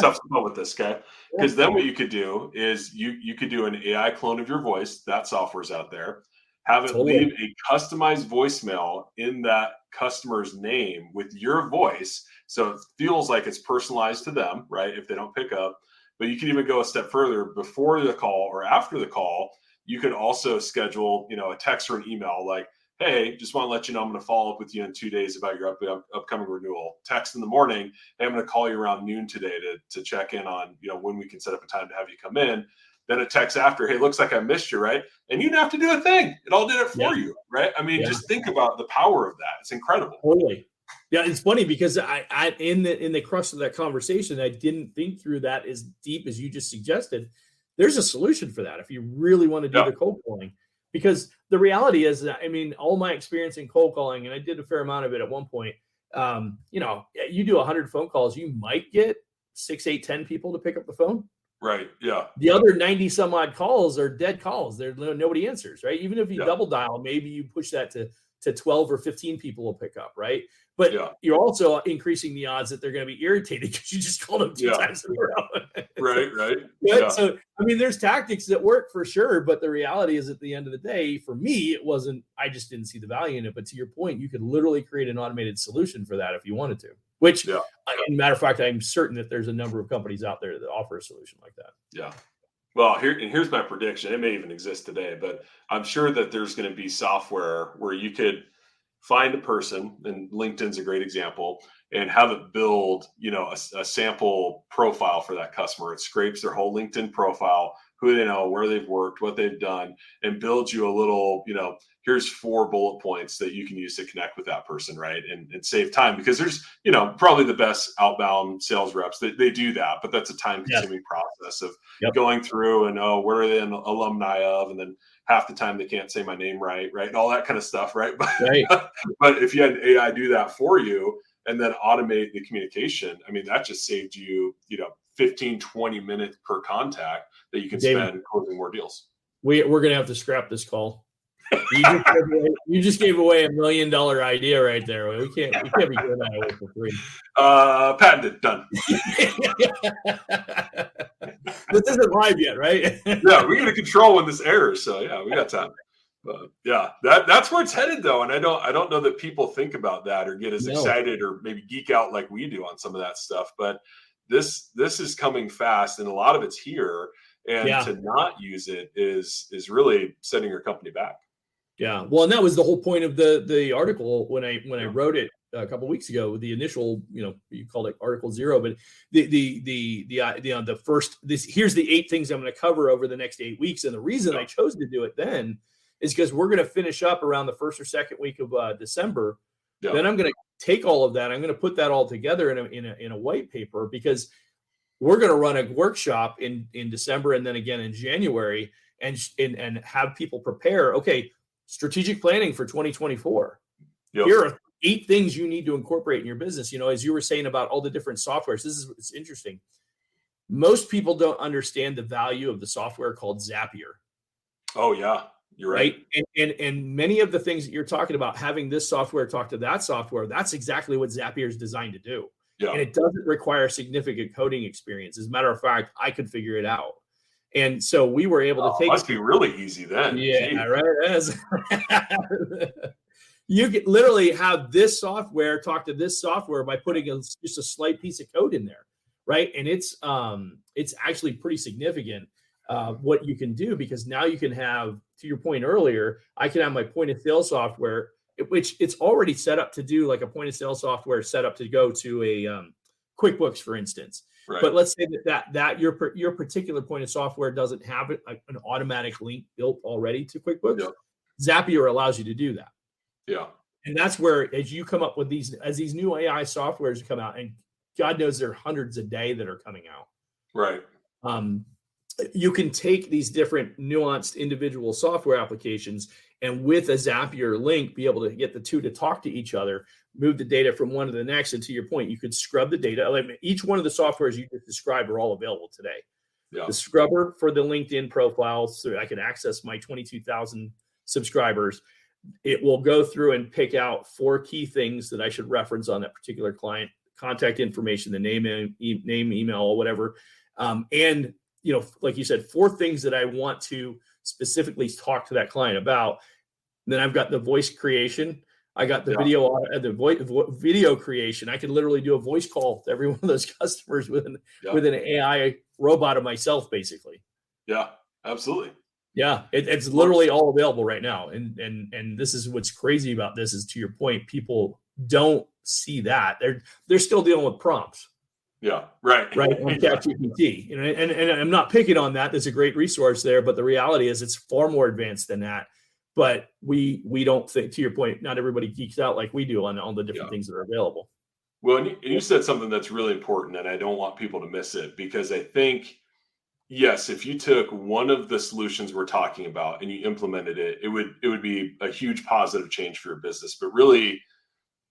have some fun with this. Okay. Because then what you could do is you could do an AI clone of your voice. That software's out there. Have it leave a customized voicemail in that customer's name with your voice. So it feels like it's personalized to them, right? If they don't pick up, but you can even go a step further before the call or after the call. You could also schedule, a text or an email like, hey, just want to let you know I'm going to follow up with you in 2 days about your upcoming renewal. Text in the morning, hey, I'm going to call you around noon today to check in on, when we can set up a time to have you come in. Then a text after, hey, looks like I missed you, right? And you didn't have to do a thing. It all did it for you, right? I mean, just think about the power of that. It's incredible. Totally. Yeah, it's funny because I in the crux of that conversation, I didn't think through that as deep as you just suggested. There's a solution for that if you really want to do the cold calling. Because the reality is that, I mean, all my experience in cold calling, and I did a fair amount of it at one point, you do 100 phone calls, you might get 6, 8, 10 people to pick up the phone. Right. Yeah. The other 90 some odd calls are dead calls. Nobody answers, right? Even if you double dial, maybe you push that to 12 or 15 people will pick up, right? But you're also increasing the odds that they're going to be irritated because you just called them 2 times in a row. Right. Yeah. So, I mean, there's tactics that work for sure, but the reality is at the end of the day, for me, I just didn't see the value in it. But to your point, you could literally create an automated solution for that if you wanted to, which, matter of fact, I'm certain that there's a number of companies out there that offer a solution like that. Yeah. Well, here's my prediction. It may even exist today, but I'm sure that there's going to be software where you could find a person, and LinkedIn's a great example, and have it build, a sample profile for that customer. It scrapes their whole LinkedIn profile, who they know, where they've worked, what they've done, and builds you a little, here's 4 bullet points that you can use to connect with that person, right? And save time, because there's, probably the best outbound sales reps that they do that, but that's a time consuming process of going through and, where are they an alumni of? And then half the time they can't say my name right? And all that kind of stuff, right? But if you had AI do that for you and then automate the communication, I mean, that just saved you, 15, 20 minutes per contact that you can spend closing more deals. We're going to have to scrap this call. You just gave away $1 million idea right there. We can't be doing that away for free. Patented, done. This isn't live yet, right? Yeah, we got to control when this airs. So yeah, we got time. But yeah, that's where it's headed though. And I don't know that people think about that or get as excited or maybe geek out like we do on some of that stuff. But this is coming fast, and a lot of it's here. And to not use it is really setting your company back. Yeah, well, and that was the whole point of the article when I wrote it a couple of weeks ago. The initial, you called it Article 0, but here's the 8 things I'm going to cover over the next 8 weeks, and the reason I chose to do it then is because we're going to finish up around the first or second week of December. Yeah. Then I'm going to take all of that. I'm going to put that all together in a white paper, because we're going to run a workshop in December and then again in January and have people prepare. Okay. Strategic planning for 2024. Yep. Here are 8 things you need to incorporate in your business. As you were saying about all the different softwares, it's interesting. Most people don't understand the value of the software called Zapier. Oh yeah, you're right. And many of the things that you're talking about, having this software talk to that software, that's exactly what Zapier is designed to do. Yeah. And it doesn't require significant coding experience. As a matter of fact, I could figure it out. And so we were able to take. Must be really easy then. Yeah, Jeez. right. It is. You can literally have this software talk to this software by putting just a slight piece of code in there, right? And it's actually pretty significant what you can do, because now you can have, to your point earlier, I can have my point of sale software, which it's already set up to do, like a point of sale software set up to go to a QuickBooks, for instance. Right. But let's say that your particular point of software doesn't have an automatic link built already to QuickBooks. Yep. Zapier allows you to do that. Yeah. And that's where, as you come up with as these new AI softwares come out, and God knows there are hundreds a day that are coming out. Right. You can take these different nuanced individual software applications, and with a Zapier link, be able to get the two to talk to each other, move the data from one to the next. And to your point, you could scrub the data. Like each one of the softwares you just described are all available today. Yeah. The scrubber for the LinkedIn profile, so I can access my 22,000 subscribers. It will go through and pick out 4 key things that I should reference on that particular client: contact information, the name, email, or whatever. And, like you said, 4 things that I want to specifically talk to that client about. Then I've got the voice creation. I got the video creation. I can literally do a voice call to every one of those customers with an AI robot of myself, basically. Yeah, absolutely. Yeah, it's literally all available right now. And this is what's crazy about this, is, to your point, people don't see that. They're still dealing with prompts. Yeah, right. On ChatGPT. And I'm not picking on that. There's a great resource there, but the reality is it's far more advanced than that. But we don't think, to your point, not everybody geeks out like we do on all the different things that are available. Well, and you said something that's really important, and I don't want people to miss it, because I think, yes, if you took one of the solutions we're talking about and you implemented it, it would be a huge positive change for your business. But really,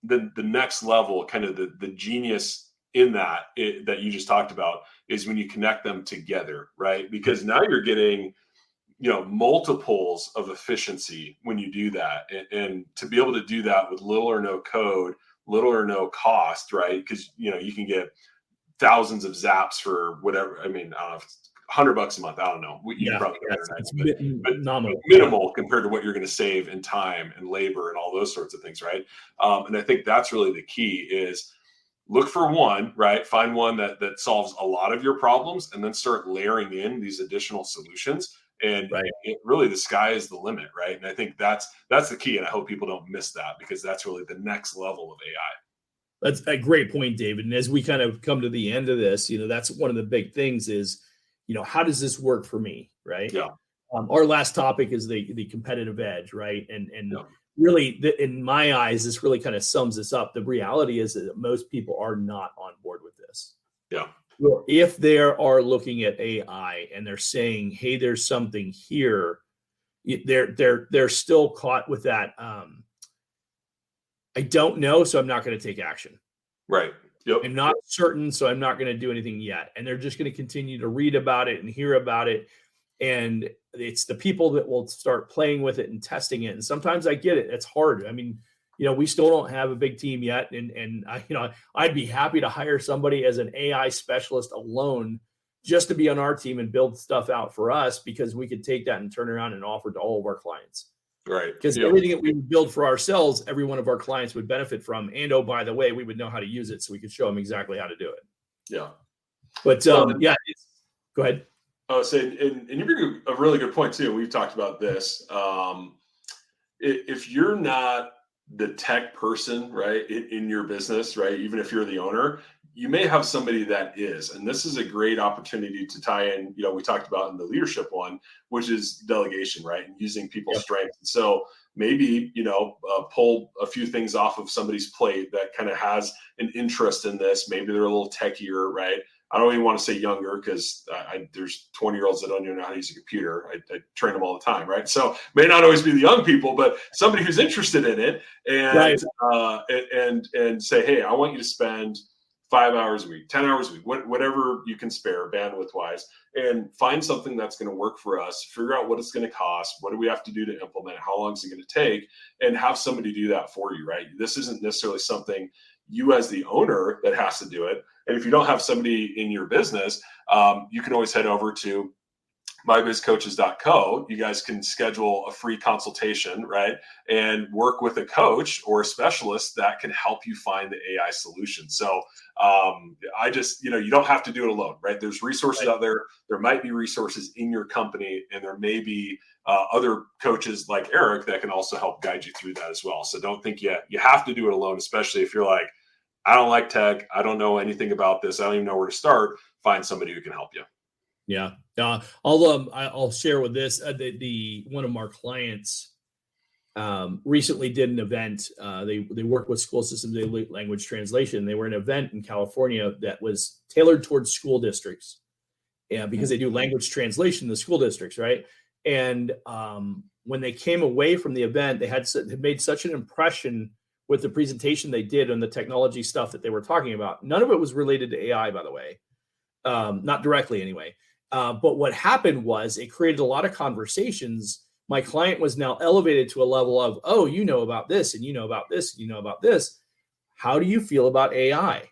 the next level, kind of the genius in that you just talked about, is when you connect them together, right? Because now you're getting multiples of efficiency when you do that, and to be able to do that with little or no code, little or no cost, right? Because you can get thousands of zaps for whatever. I mean, I don't know, $100 a month. I don't know. You probably but minimal compared to what you're going to save in time and labor and all those sorts of things, right? And I think that's really the key, is look for one, right? Find one that solves a lot of your problems, and then start layering in these additional solutions. And really, the sky is the limit, right? And I think that's the key. And I hope people don't miss that, because that's really the next level of AI. That's a great point, David. And as we kind of come to the end of this, that's one of the big things is, how does this work for me, right? Yeah. Our last topic is the competitive edge, right? And really, in my eyes, this really kind of sums this up. The reality is that most people are not on board with this. Yeah. Well, if they are looking at AI and they're saying, "Hey, there's something here," they're still caught with that. I don't know, so I'm not going to take action. Right. Yep. I'm not certain, so I'm not going to do anything yet. And they're just going to continue to read about it and hear about it. And it's the people that will start playing with it and testing it. And sometimes I get it. It's hard. I mean, we still don't have a big team yet. And I'd be happy to hire somebody as an AI specialist alone just to be on our team and build stuff out for us, because we could take that and turn around and offer to all of our clients. Right. Because everything that we would build for ourselves, every one of our clients would benefit from. And, oh, by the way, we would know how to use it, so we could show them exactly how to do it. Yeah. But go ahead. And you bring a really good point too. We've talked about this. If you're not the tech person, right, in your business, right, even if you're the owner, you may have somebody that is. And this is a great opportunity to tie in, we talked about in the leadership one, which is delegation, right, and using people's strengths. And so maybe, pull a few things off of somebody's plate that kind of has an interest in this. Maybe they're a little techier, right? I don't even want to say younger, because there's 20-year-olds that don't even know how to use a computer. I train them all the time, right? So may not always be the young people, but somebody who's interested in it, and say, hey, I want you to spend 5 hours a week, 10 hours a week, whatever you can spare bandwidth wise, and find something that's going to work for us, figure out what it's going to cost, what do we have to do to implement, how long is it going to take, and have somebody do that for you, right? This isn't necessarily something you as the owner that has to do it. And if you don't have somebody in your business, you can always head over to mybizcoaches.co. You guys can schedule a free consultation, right? And work with a coach or a specialist that can help you find the AI solution. So I just, you don't have to do it alone, right? There's resources out there. There might be resources in your company, and there may be other coaches like Eric that can also help guide you through that as well. So don't think you have to do it alone, especially if you're like, I don't like tech. I don't know anything about this. I don't even know where to start. Find somebody who can help you. Yeah. I'll share with this. One of our clients recently did an event. They work with school systems, they do language translation. They were at an event in California that was tailored towards school districts. Yeah, because they do language translation in the school districts, right? And when they came away from the event, they had made such an impression with the presentation they did on the technology stuff that they were talking about. None of it was related to AI, by the way, not directly anyway. But what happened was it created a lot of conversations. My client was now elevated to a level of, oh, you know about this, and you know about this, and you know about this. How do you feel about AI?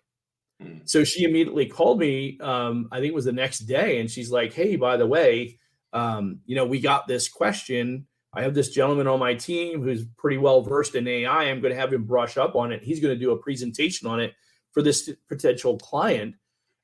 So she immediately called me, I think it was the next day, and she's like, hey, by the way, we got this question. I have this gentleman on my team who's pretty well versed in AI. I'm going to have him brush up on it. He's going to do a presentation on it for this potential client.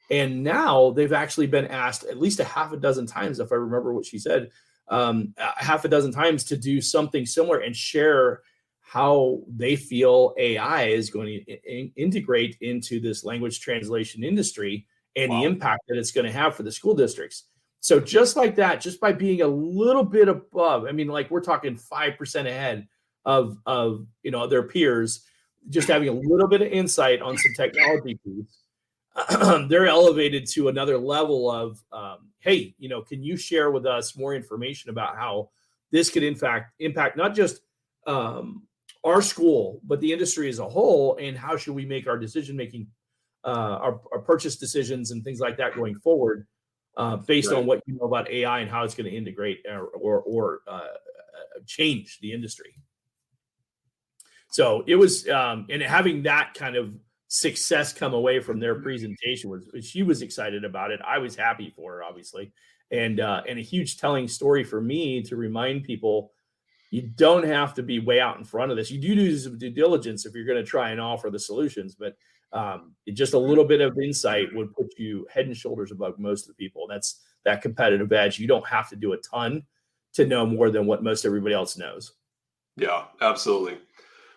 And now they've actually been asked at least a half a dozen times, if I remember what she said, a half a dozen times to do something similar and share how they feel AI is going to integrate into this language translation industry and the impact that it's going to have for the school districts. So just like that, just by being a little bit above, I mean, like we're talking 5% ahead of their peers, just having a little bit of insight on some technology piece, they're elevated to another level of, hey, can you share with us more information about how this could in fact impact not just our school, but the industry as a whole, and how should we make our decision making, our purchase decisions and things like that going forward, based on what you know about AI and how it's going to integrate or change the industry. So it was, and having that kind of success come away from their presentation she was excited about it. I was happy for her, obviously, and a huge telling story for me to remind people you don't have to be way out in front of this. You do some due diligence if you're going to try and offer the solutions, but just a little bit of insight would put you head and shoulders above most of the people. That's that competitive edge. You don't have to do a ton to know more than what most everybody else knows. Yeah, absolutely.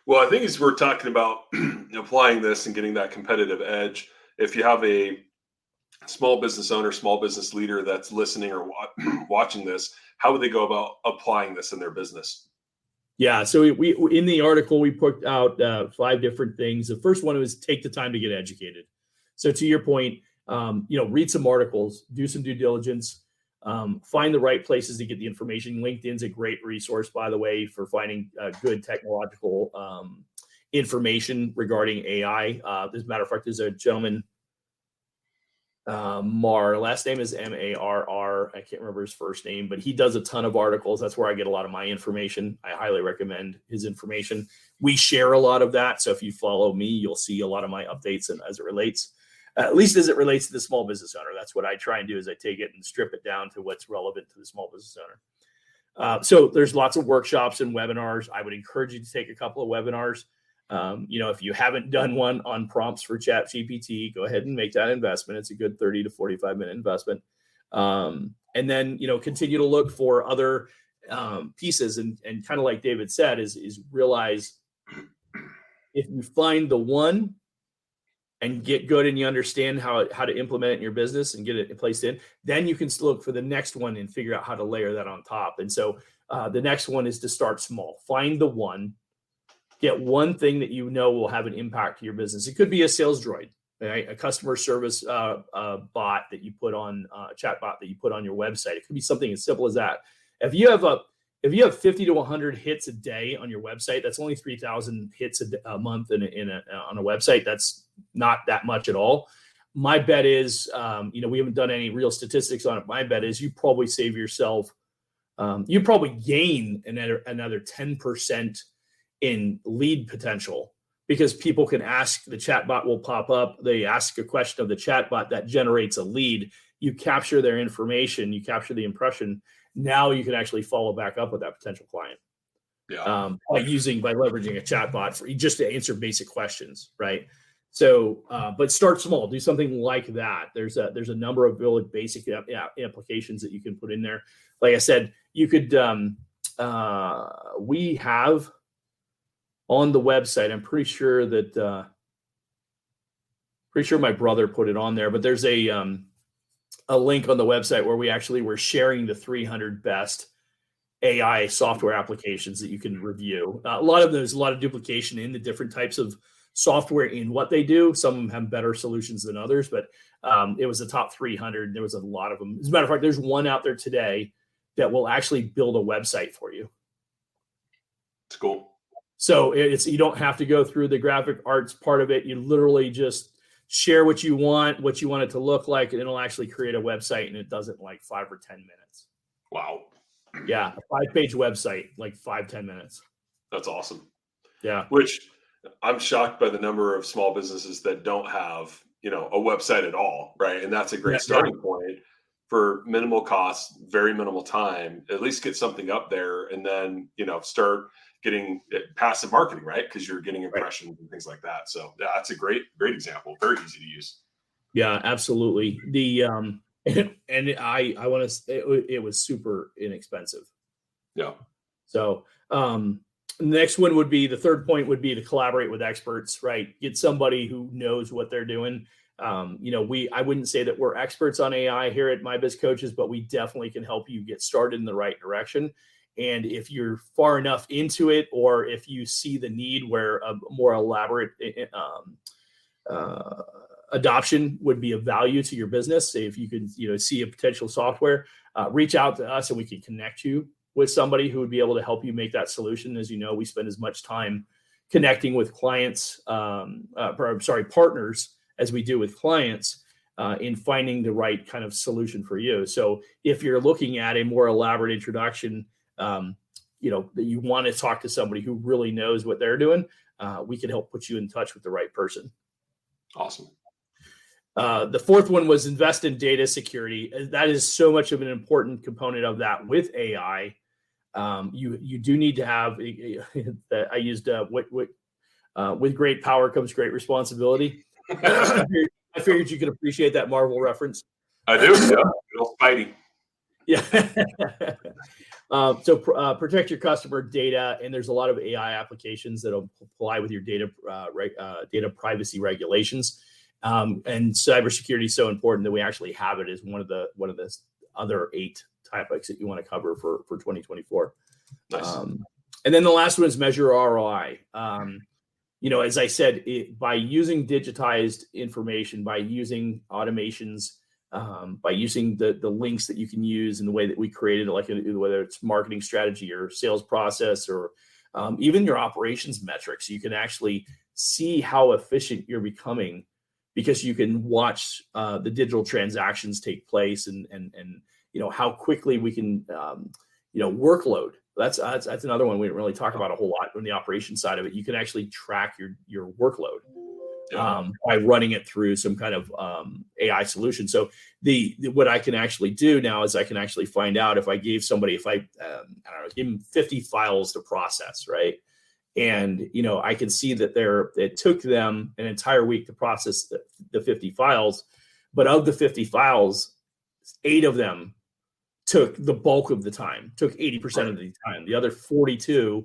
Well, I think as we're talking about applying this and getting that competitive edge, if you have a small business owner, small business leader that's listening or watching this, how would they go about applying this in their business? Yeah, so we in the article, we put out 5 different things. The first one was take the time to get educated. So to your point, read some articles, do some due diligence, find the right places to get the information. LinkedIn's a great resource, by the way, for finding good technological information regarding AI. As a matter of fact, there's a gentleman, Marr, last name is Marr. I can't remember his first name, but he does a ton of articles. That's where I get a lot of my information. I highly recommend his information. We share a lot of that. So if you follow me, you'll see a lot of my updates and as it relates to the small business owner. That's what I try and do is I take it and strip it down to what's relevant to the small business owner. So there's lots of workshops and webinars. I would encourage you to take a couple of webinars. If you haven't done one on prompts for ChatGPT, go ahead and make that investment. It's a good 30 to 45 minute investment. And then, continue to look for other pieces and kind of like David said, is realize if you find the one and get good and you understand how to implement it in your business and get it placed in, then you can look for the next one and figure out how to layer that on top. And so the next one is to start small. Find the one. Get one thing that will have an impact to your business. It could be a sales droid, right? A customer service bot that you put on a chat bot that you put on your website. It could be something as simple as that. If you have if you have 50 to 100 hits a day on your website, that's only 3,000 hits a month on a website. That's not that much at all. My bet is, we haven't done any real statistics on it. My bet is you probably save yourself, you probably gain another 10% in lead potential, because people can ask, the chatbot will pop up. They ask a question of the chatbot that generates a lead. You capture their information, you capture the impression. Now you can actually follow back up with that potential client. Yeah. By leveraging a chatbot just to answer basic questions, right? So, but start small. Do something like that. There's a number of really basic applications that you can put in there. Like I said, you could. We have on the website. I'm pretty sure my brother put it on there, but there's a link on the website where we're sharing the 300 best AI software applications that you can review. There's a lot of duplication in the different types of software in what they do. Some of them have better solutions than others, but it was the top 300. There was a lot of them. As a matter of fact, there's one out there today that will actually build a website for you. It's cool. So you don't have to go through the graphic arts part of it. You literally just share what you want it to look like, and it'll actually create a website, and it does it in like 5 or 10 minutes. Wow. Yeah, a 5-page website, like 5-10 minutes. That's awesome. Yeah. Which I'm shocked by the number of small businesses that don't have, a website at all, right? And that's a great starting point for minimal cost, very minimal time. At least get something up there, and then start getting passive marketing, right? Because you're getting impressions and things like that. So yeah, that's a great example. Very easy to use. Yeah, absolutely. The and I want to say it was super inexpensive. Yeah. So next one would be, the third point would be to collaborate with experts, right? Get somebody who knows what they're doing. I wouldn't say that we're experts on AI here at My Biz Coaches, but we definitely can help you get started in the right direction. And if you're far enough into it, or if you see the need where a more elaborate adoption would be of value to your business, say if you could, see a potential software, reach out to us and we can connect you with somebody who would be able to help you make that solution. As you know, we spend as much time connecting with partners as we do with clients in finding the right kind of solution for you. So if you're looking at a more elaborate introduction, that you want to talk to somebody who really knows what they're doing, we can help put you in touch with the right person. Awesome. The fourth one was invest in data security. That is so much of an important component of that with AI. You do need to have, I used with great power comes great responsibility. I figured you could appreciate that Marvel reference. I do. Yeah. Little Spidey. Yeah. So protect your customer data, and there's a lot of AI applications that'll apply with your data privacy regulations. And cybersecurity is so important that we actually have it as one of the other 8 topics that you want to cover for 2024. Nice. And then the last one is measure ROI. As I said, by using digitized information, by using automations, by using the links that you can use in the way that we created, like whether it's marketing strategy or sales process, or even your operations metrics, you can actually see how efficient you're becoming, because you can watch the digital transactions take place, and how quickly we can workload. That's another one we didn't really talk about a whole lot on the operations side of it. You can actually track your workload by running it through some kind of AI solution. So what I can actually do now is I can actually find out if I gave somebody, give them 50 files to process, right? And, I can see that it took them an entire week to process the 50 files, but of the 50 files, 8 of them took the bulk of the time, took 80% of the time. The other 42,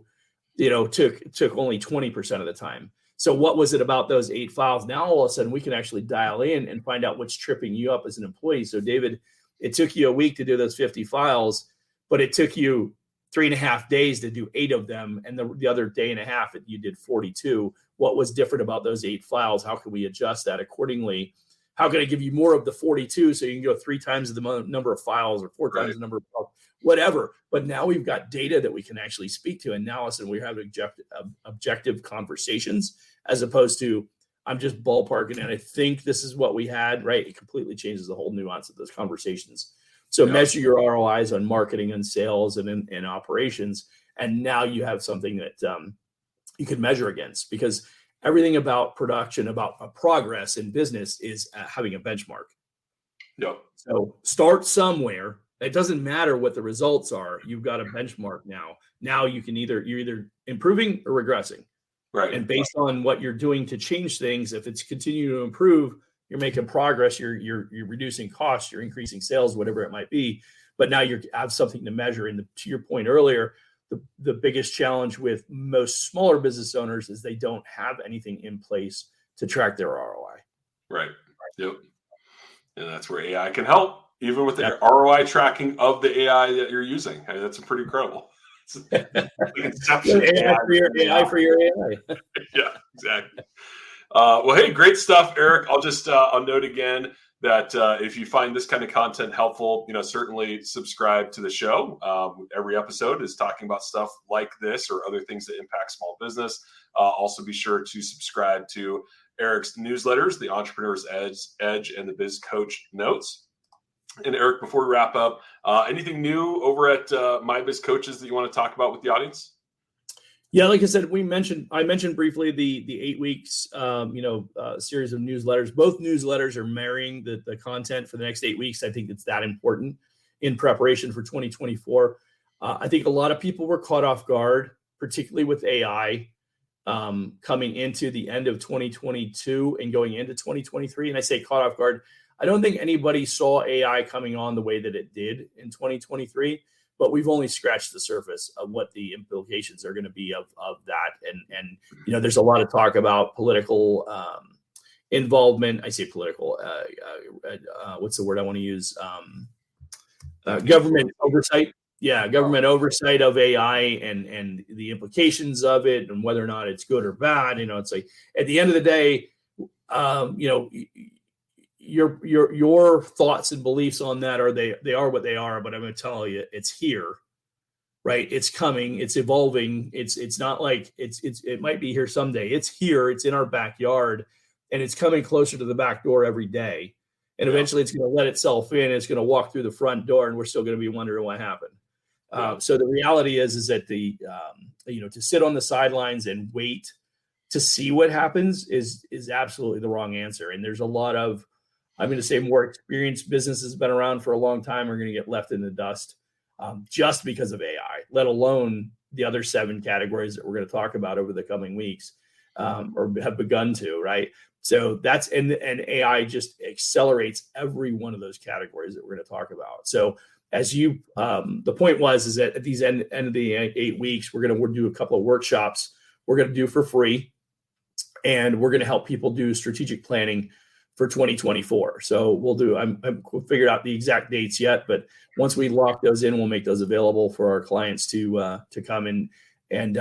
took only 20% of the time. So what was it about those 8 files? Now, all of a sudden, we can actually dial in and find out what's tripping you up as an employee. So David, it took you a week to do those 50 files, but it took you 3.5 days to do 8 of them. And the other day and a half, you did 42. What was different about those 8 files? How can we adjust that accordingly? How can I give you more of the 42 so you can go 3 times the number of files or 4 times the number of files, whatever. But now we've got data that we can actually speak to, and now we have objective conversations as opposed to I'm just ballparking and I think this is what we had, right? It completely changes the whole nuance of those conversations. So measure your ROIs on marketing and sales and in operations. And now you have something that you can measure against, because everything about production, about progress in business is having a benchmark. Yep. So start somewhere. It doesn't matter what the results are. You've got a benchmark now. Now you're either improving or regressing. Right. And based on what you're doing to change things, if it's continuing to improve, you're making progress, you're reducing costs, you're increasing sales, whatever it might be. But now you have something to measure. And to your point earlier, the biggest challenge with most smaller business owners is they don't have anything in place to track their ROI. Right. Yep. And that's where AI can help, even with the ROI tracking of the AI that you're using. I mean, that's pretty incredible. Inception AI for your AI. Yeah, exactly. Well, hey, great stuff, Eric. I'll note again that if you find this kind of content helpful, certainly subscribe to the show. Every episode is talking about stuff like this or other things that impact small business. Also, be sure to subscribe to Eric's newsletters, the Entrepreneur's Edge and the Biz Coach Notes. And Eric, before we wrap up, anything new over at My Biz Coaches that you want to talk about with the audience? Yeah, like I said, I mentioned briefly the 8 weeks, series of newsletters. Both newsletters are marrying the content for the next 8 weeks. I think it's that important in preparation for 2024. I think a lot of people were caught off guard, particularly with AI coming into the end of 2022 and going into 2023. And I say caught off guard. I don't think anybody saw AI coming on the way that it did in 2023. But we've only scratched the surface of what the implications are going to be of that. And there's a lot of talk about political involvement. I say political. What's the word I want to use? Government oversight. Yeah, government oversight of AI and the implications of it and whether or not it's good or bad. It's like at the end of the day, your thoughts and beliefs on that they are what they are, but I'm going to tell you it's here, right? It's coming, it's evolving. It's not like it might be here someday. It's here, it's in our backyard, and it's coming closer to the back door every day. And eventually it's going to let itself in. It's going to walk through the front door, and we're still going to be wondering what happened. So the reality is that to sit on the sidelines and wait to see what happens is absolutely the wrong answer. And there's a lot of, I'm going to say, more experienced businesses been around for a long time are going to get left in the dust just because of AI, let alone the other 7 categories that we're going to talk about over the coming weeks or have begun to, right? So that's, and AI just accelerates every one of those categories that we're going to talk about. So as the point is that at these end of the 8 weeks, we're going to do a couple of workshops we're going to do for free, and we're going to help people do strategic planning for 2024. So we'll do, I'm figured out the exact dates yet, but once we lock those in, we'll make those available for our clients to come in. And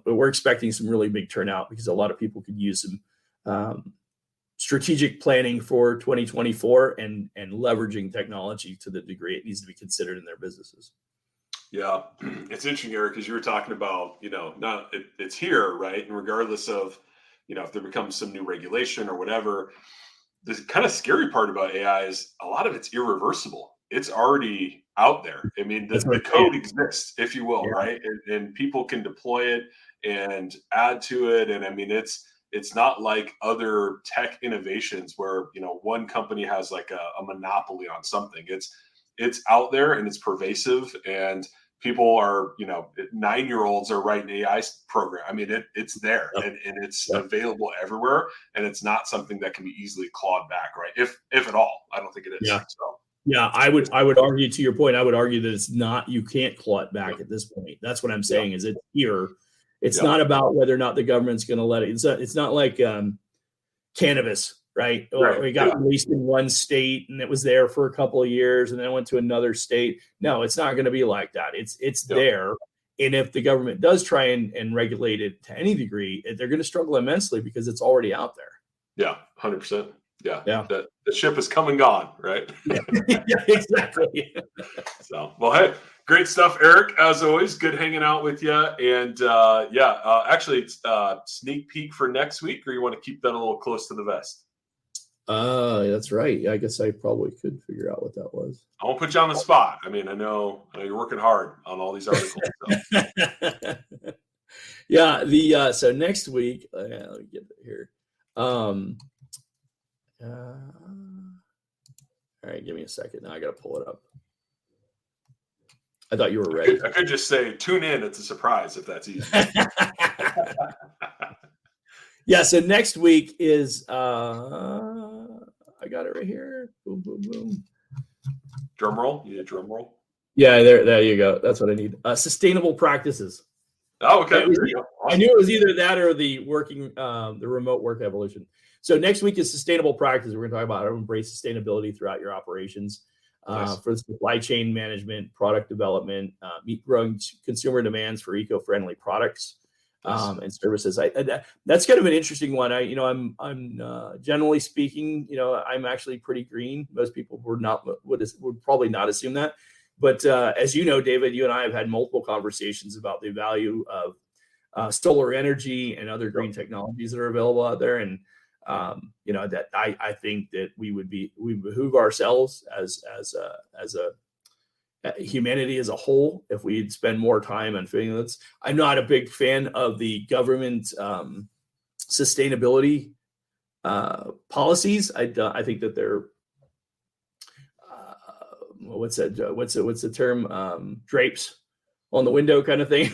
we're expecting some really big turnout because a lot of people could use some strategic planning for 2024 and leveraging technology to the degree it needs to be considered in their businesses. Yeah, it's interesting, Eric, because you were talking about, it's here, right? And regardless of, if there becomes some new regulation or whatever, the kind of scary part about AI is a lot of it's irreversible. It's already out there. I mean, the code exists, if you will, right? And people can deploy it and add to it. And I mean, it's not like other tech innovations where, one company has like a monopoly on something. It's out there and it's pervasive, and people are, 9-year-olds are writing AI program. I mean, it's there and it's available everywhere, and it's not something that can be easily clawed back, right? If at all. I don't think it is. Yeah. So. Yeah, I would argue, to your point, I would argue that it's not, you can't claw it back at this point. That's what I'm saying is it's here. It's not about whether or not the government's going to let it. It's not like cannabis, right? It got released in one state and it was there for a couple of years and then it went to another state. No, it's not going to be like that. It's there. And if the government does try and regulate it to any degree, they're going to struggle immensely because it's already out there. Yeah, 100%. Yeah. Yeah. The ship is come and gone, right? Yeah, exactly. So, well, hey, great stuff, Eric. As always, good hanging out with you. And actually, it's sneak peek for next week, or you want to keep that a little close to the vest? That's right. Yeah, I guess I probably could figure out what that was. I won't put you on the spot. I mean, I know you're working hard on all these articles. So. Yeah. So next week, let me get it here. All right, give me a second. Now I got to pull it up. I thought you were ready. I could just say tune in. It's a surprise if that's easy. Yeah. So next week is I got it right here. Boom, boom, boom. Drum roll. You need a drum roll. Yeah, there you go. That's what I need. Sustainable practices. Oh, okay. Awesome. I knew it was either that or the remote work evolution. So next week is sustainable practices. We're going to talk about how to embrace sustainability throughout your operations. Nice. For supply chain management, product development, meet growing consumer demands for eco-friendly products and services. That's kind of an interesting one. I'm generally speaking, I'm actually pretty green. Most people would probably not assume that. But as you know, David, you and I have had multiple conversations about the value of solar energy and other green technologies that are available out there. And that I think that we behoove ourselves as a humanity as a whole if we'd spend more time on figuring this. I'm not a big fan of the government sustainability policies. I think that they're what's the term? Drapes on the window kind of thing.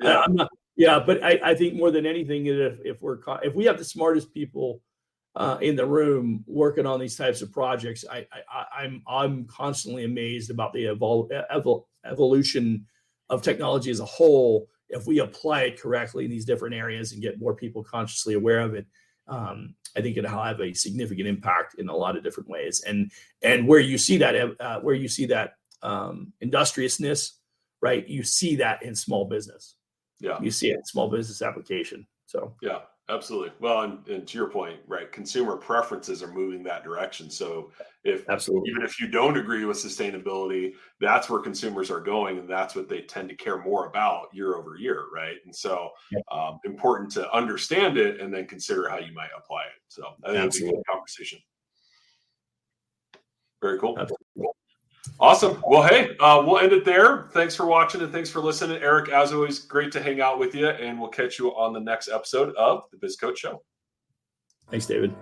I'm not. Yeah, but I think more than anything, if we have the smartest people in the room working on these types of projects, I'm constantly amazed about the evolution of technology as a whole. If we apply it correctly in these different areas and get more people consciously aware of it, I think it'll have a significant impact in a lot of different ways. And where you see that industriousness, right? You see that in small business. Yeah, you see it in small business application. So yeah, absolutely. Well, and to your point, right? Consumer preferences are moving that direction. So even if you don't agree with sustainability, that's where consumers are going, and that's what they tend to care more about year over year, right? And so important to understand it and then consider how you might apply it. So I think it's a good conversation. Very cool. Absolutely. Awesome. Well, hey, we'll end it there. Thanks for watching and thanks for listening. Eric, as always, great to hang out with you, and we'll catch you on the next episode of the Biz Coach Show. Thanks, David.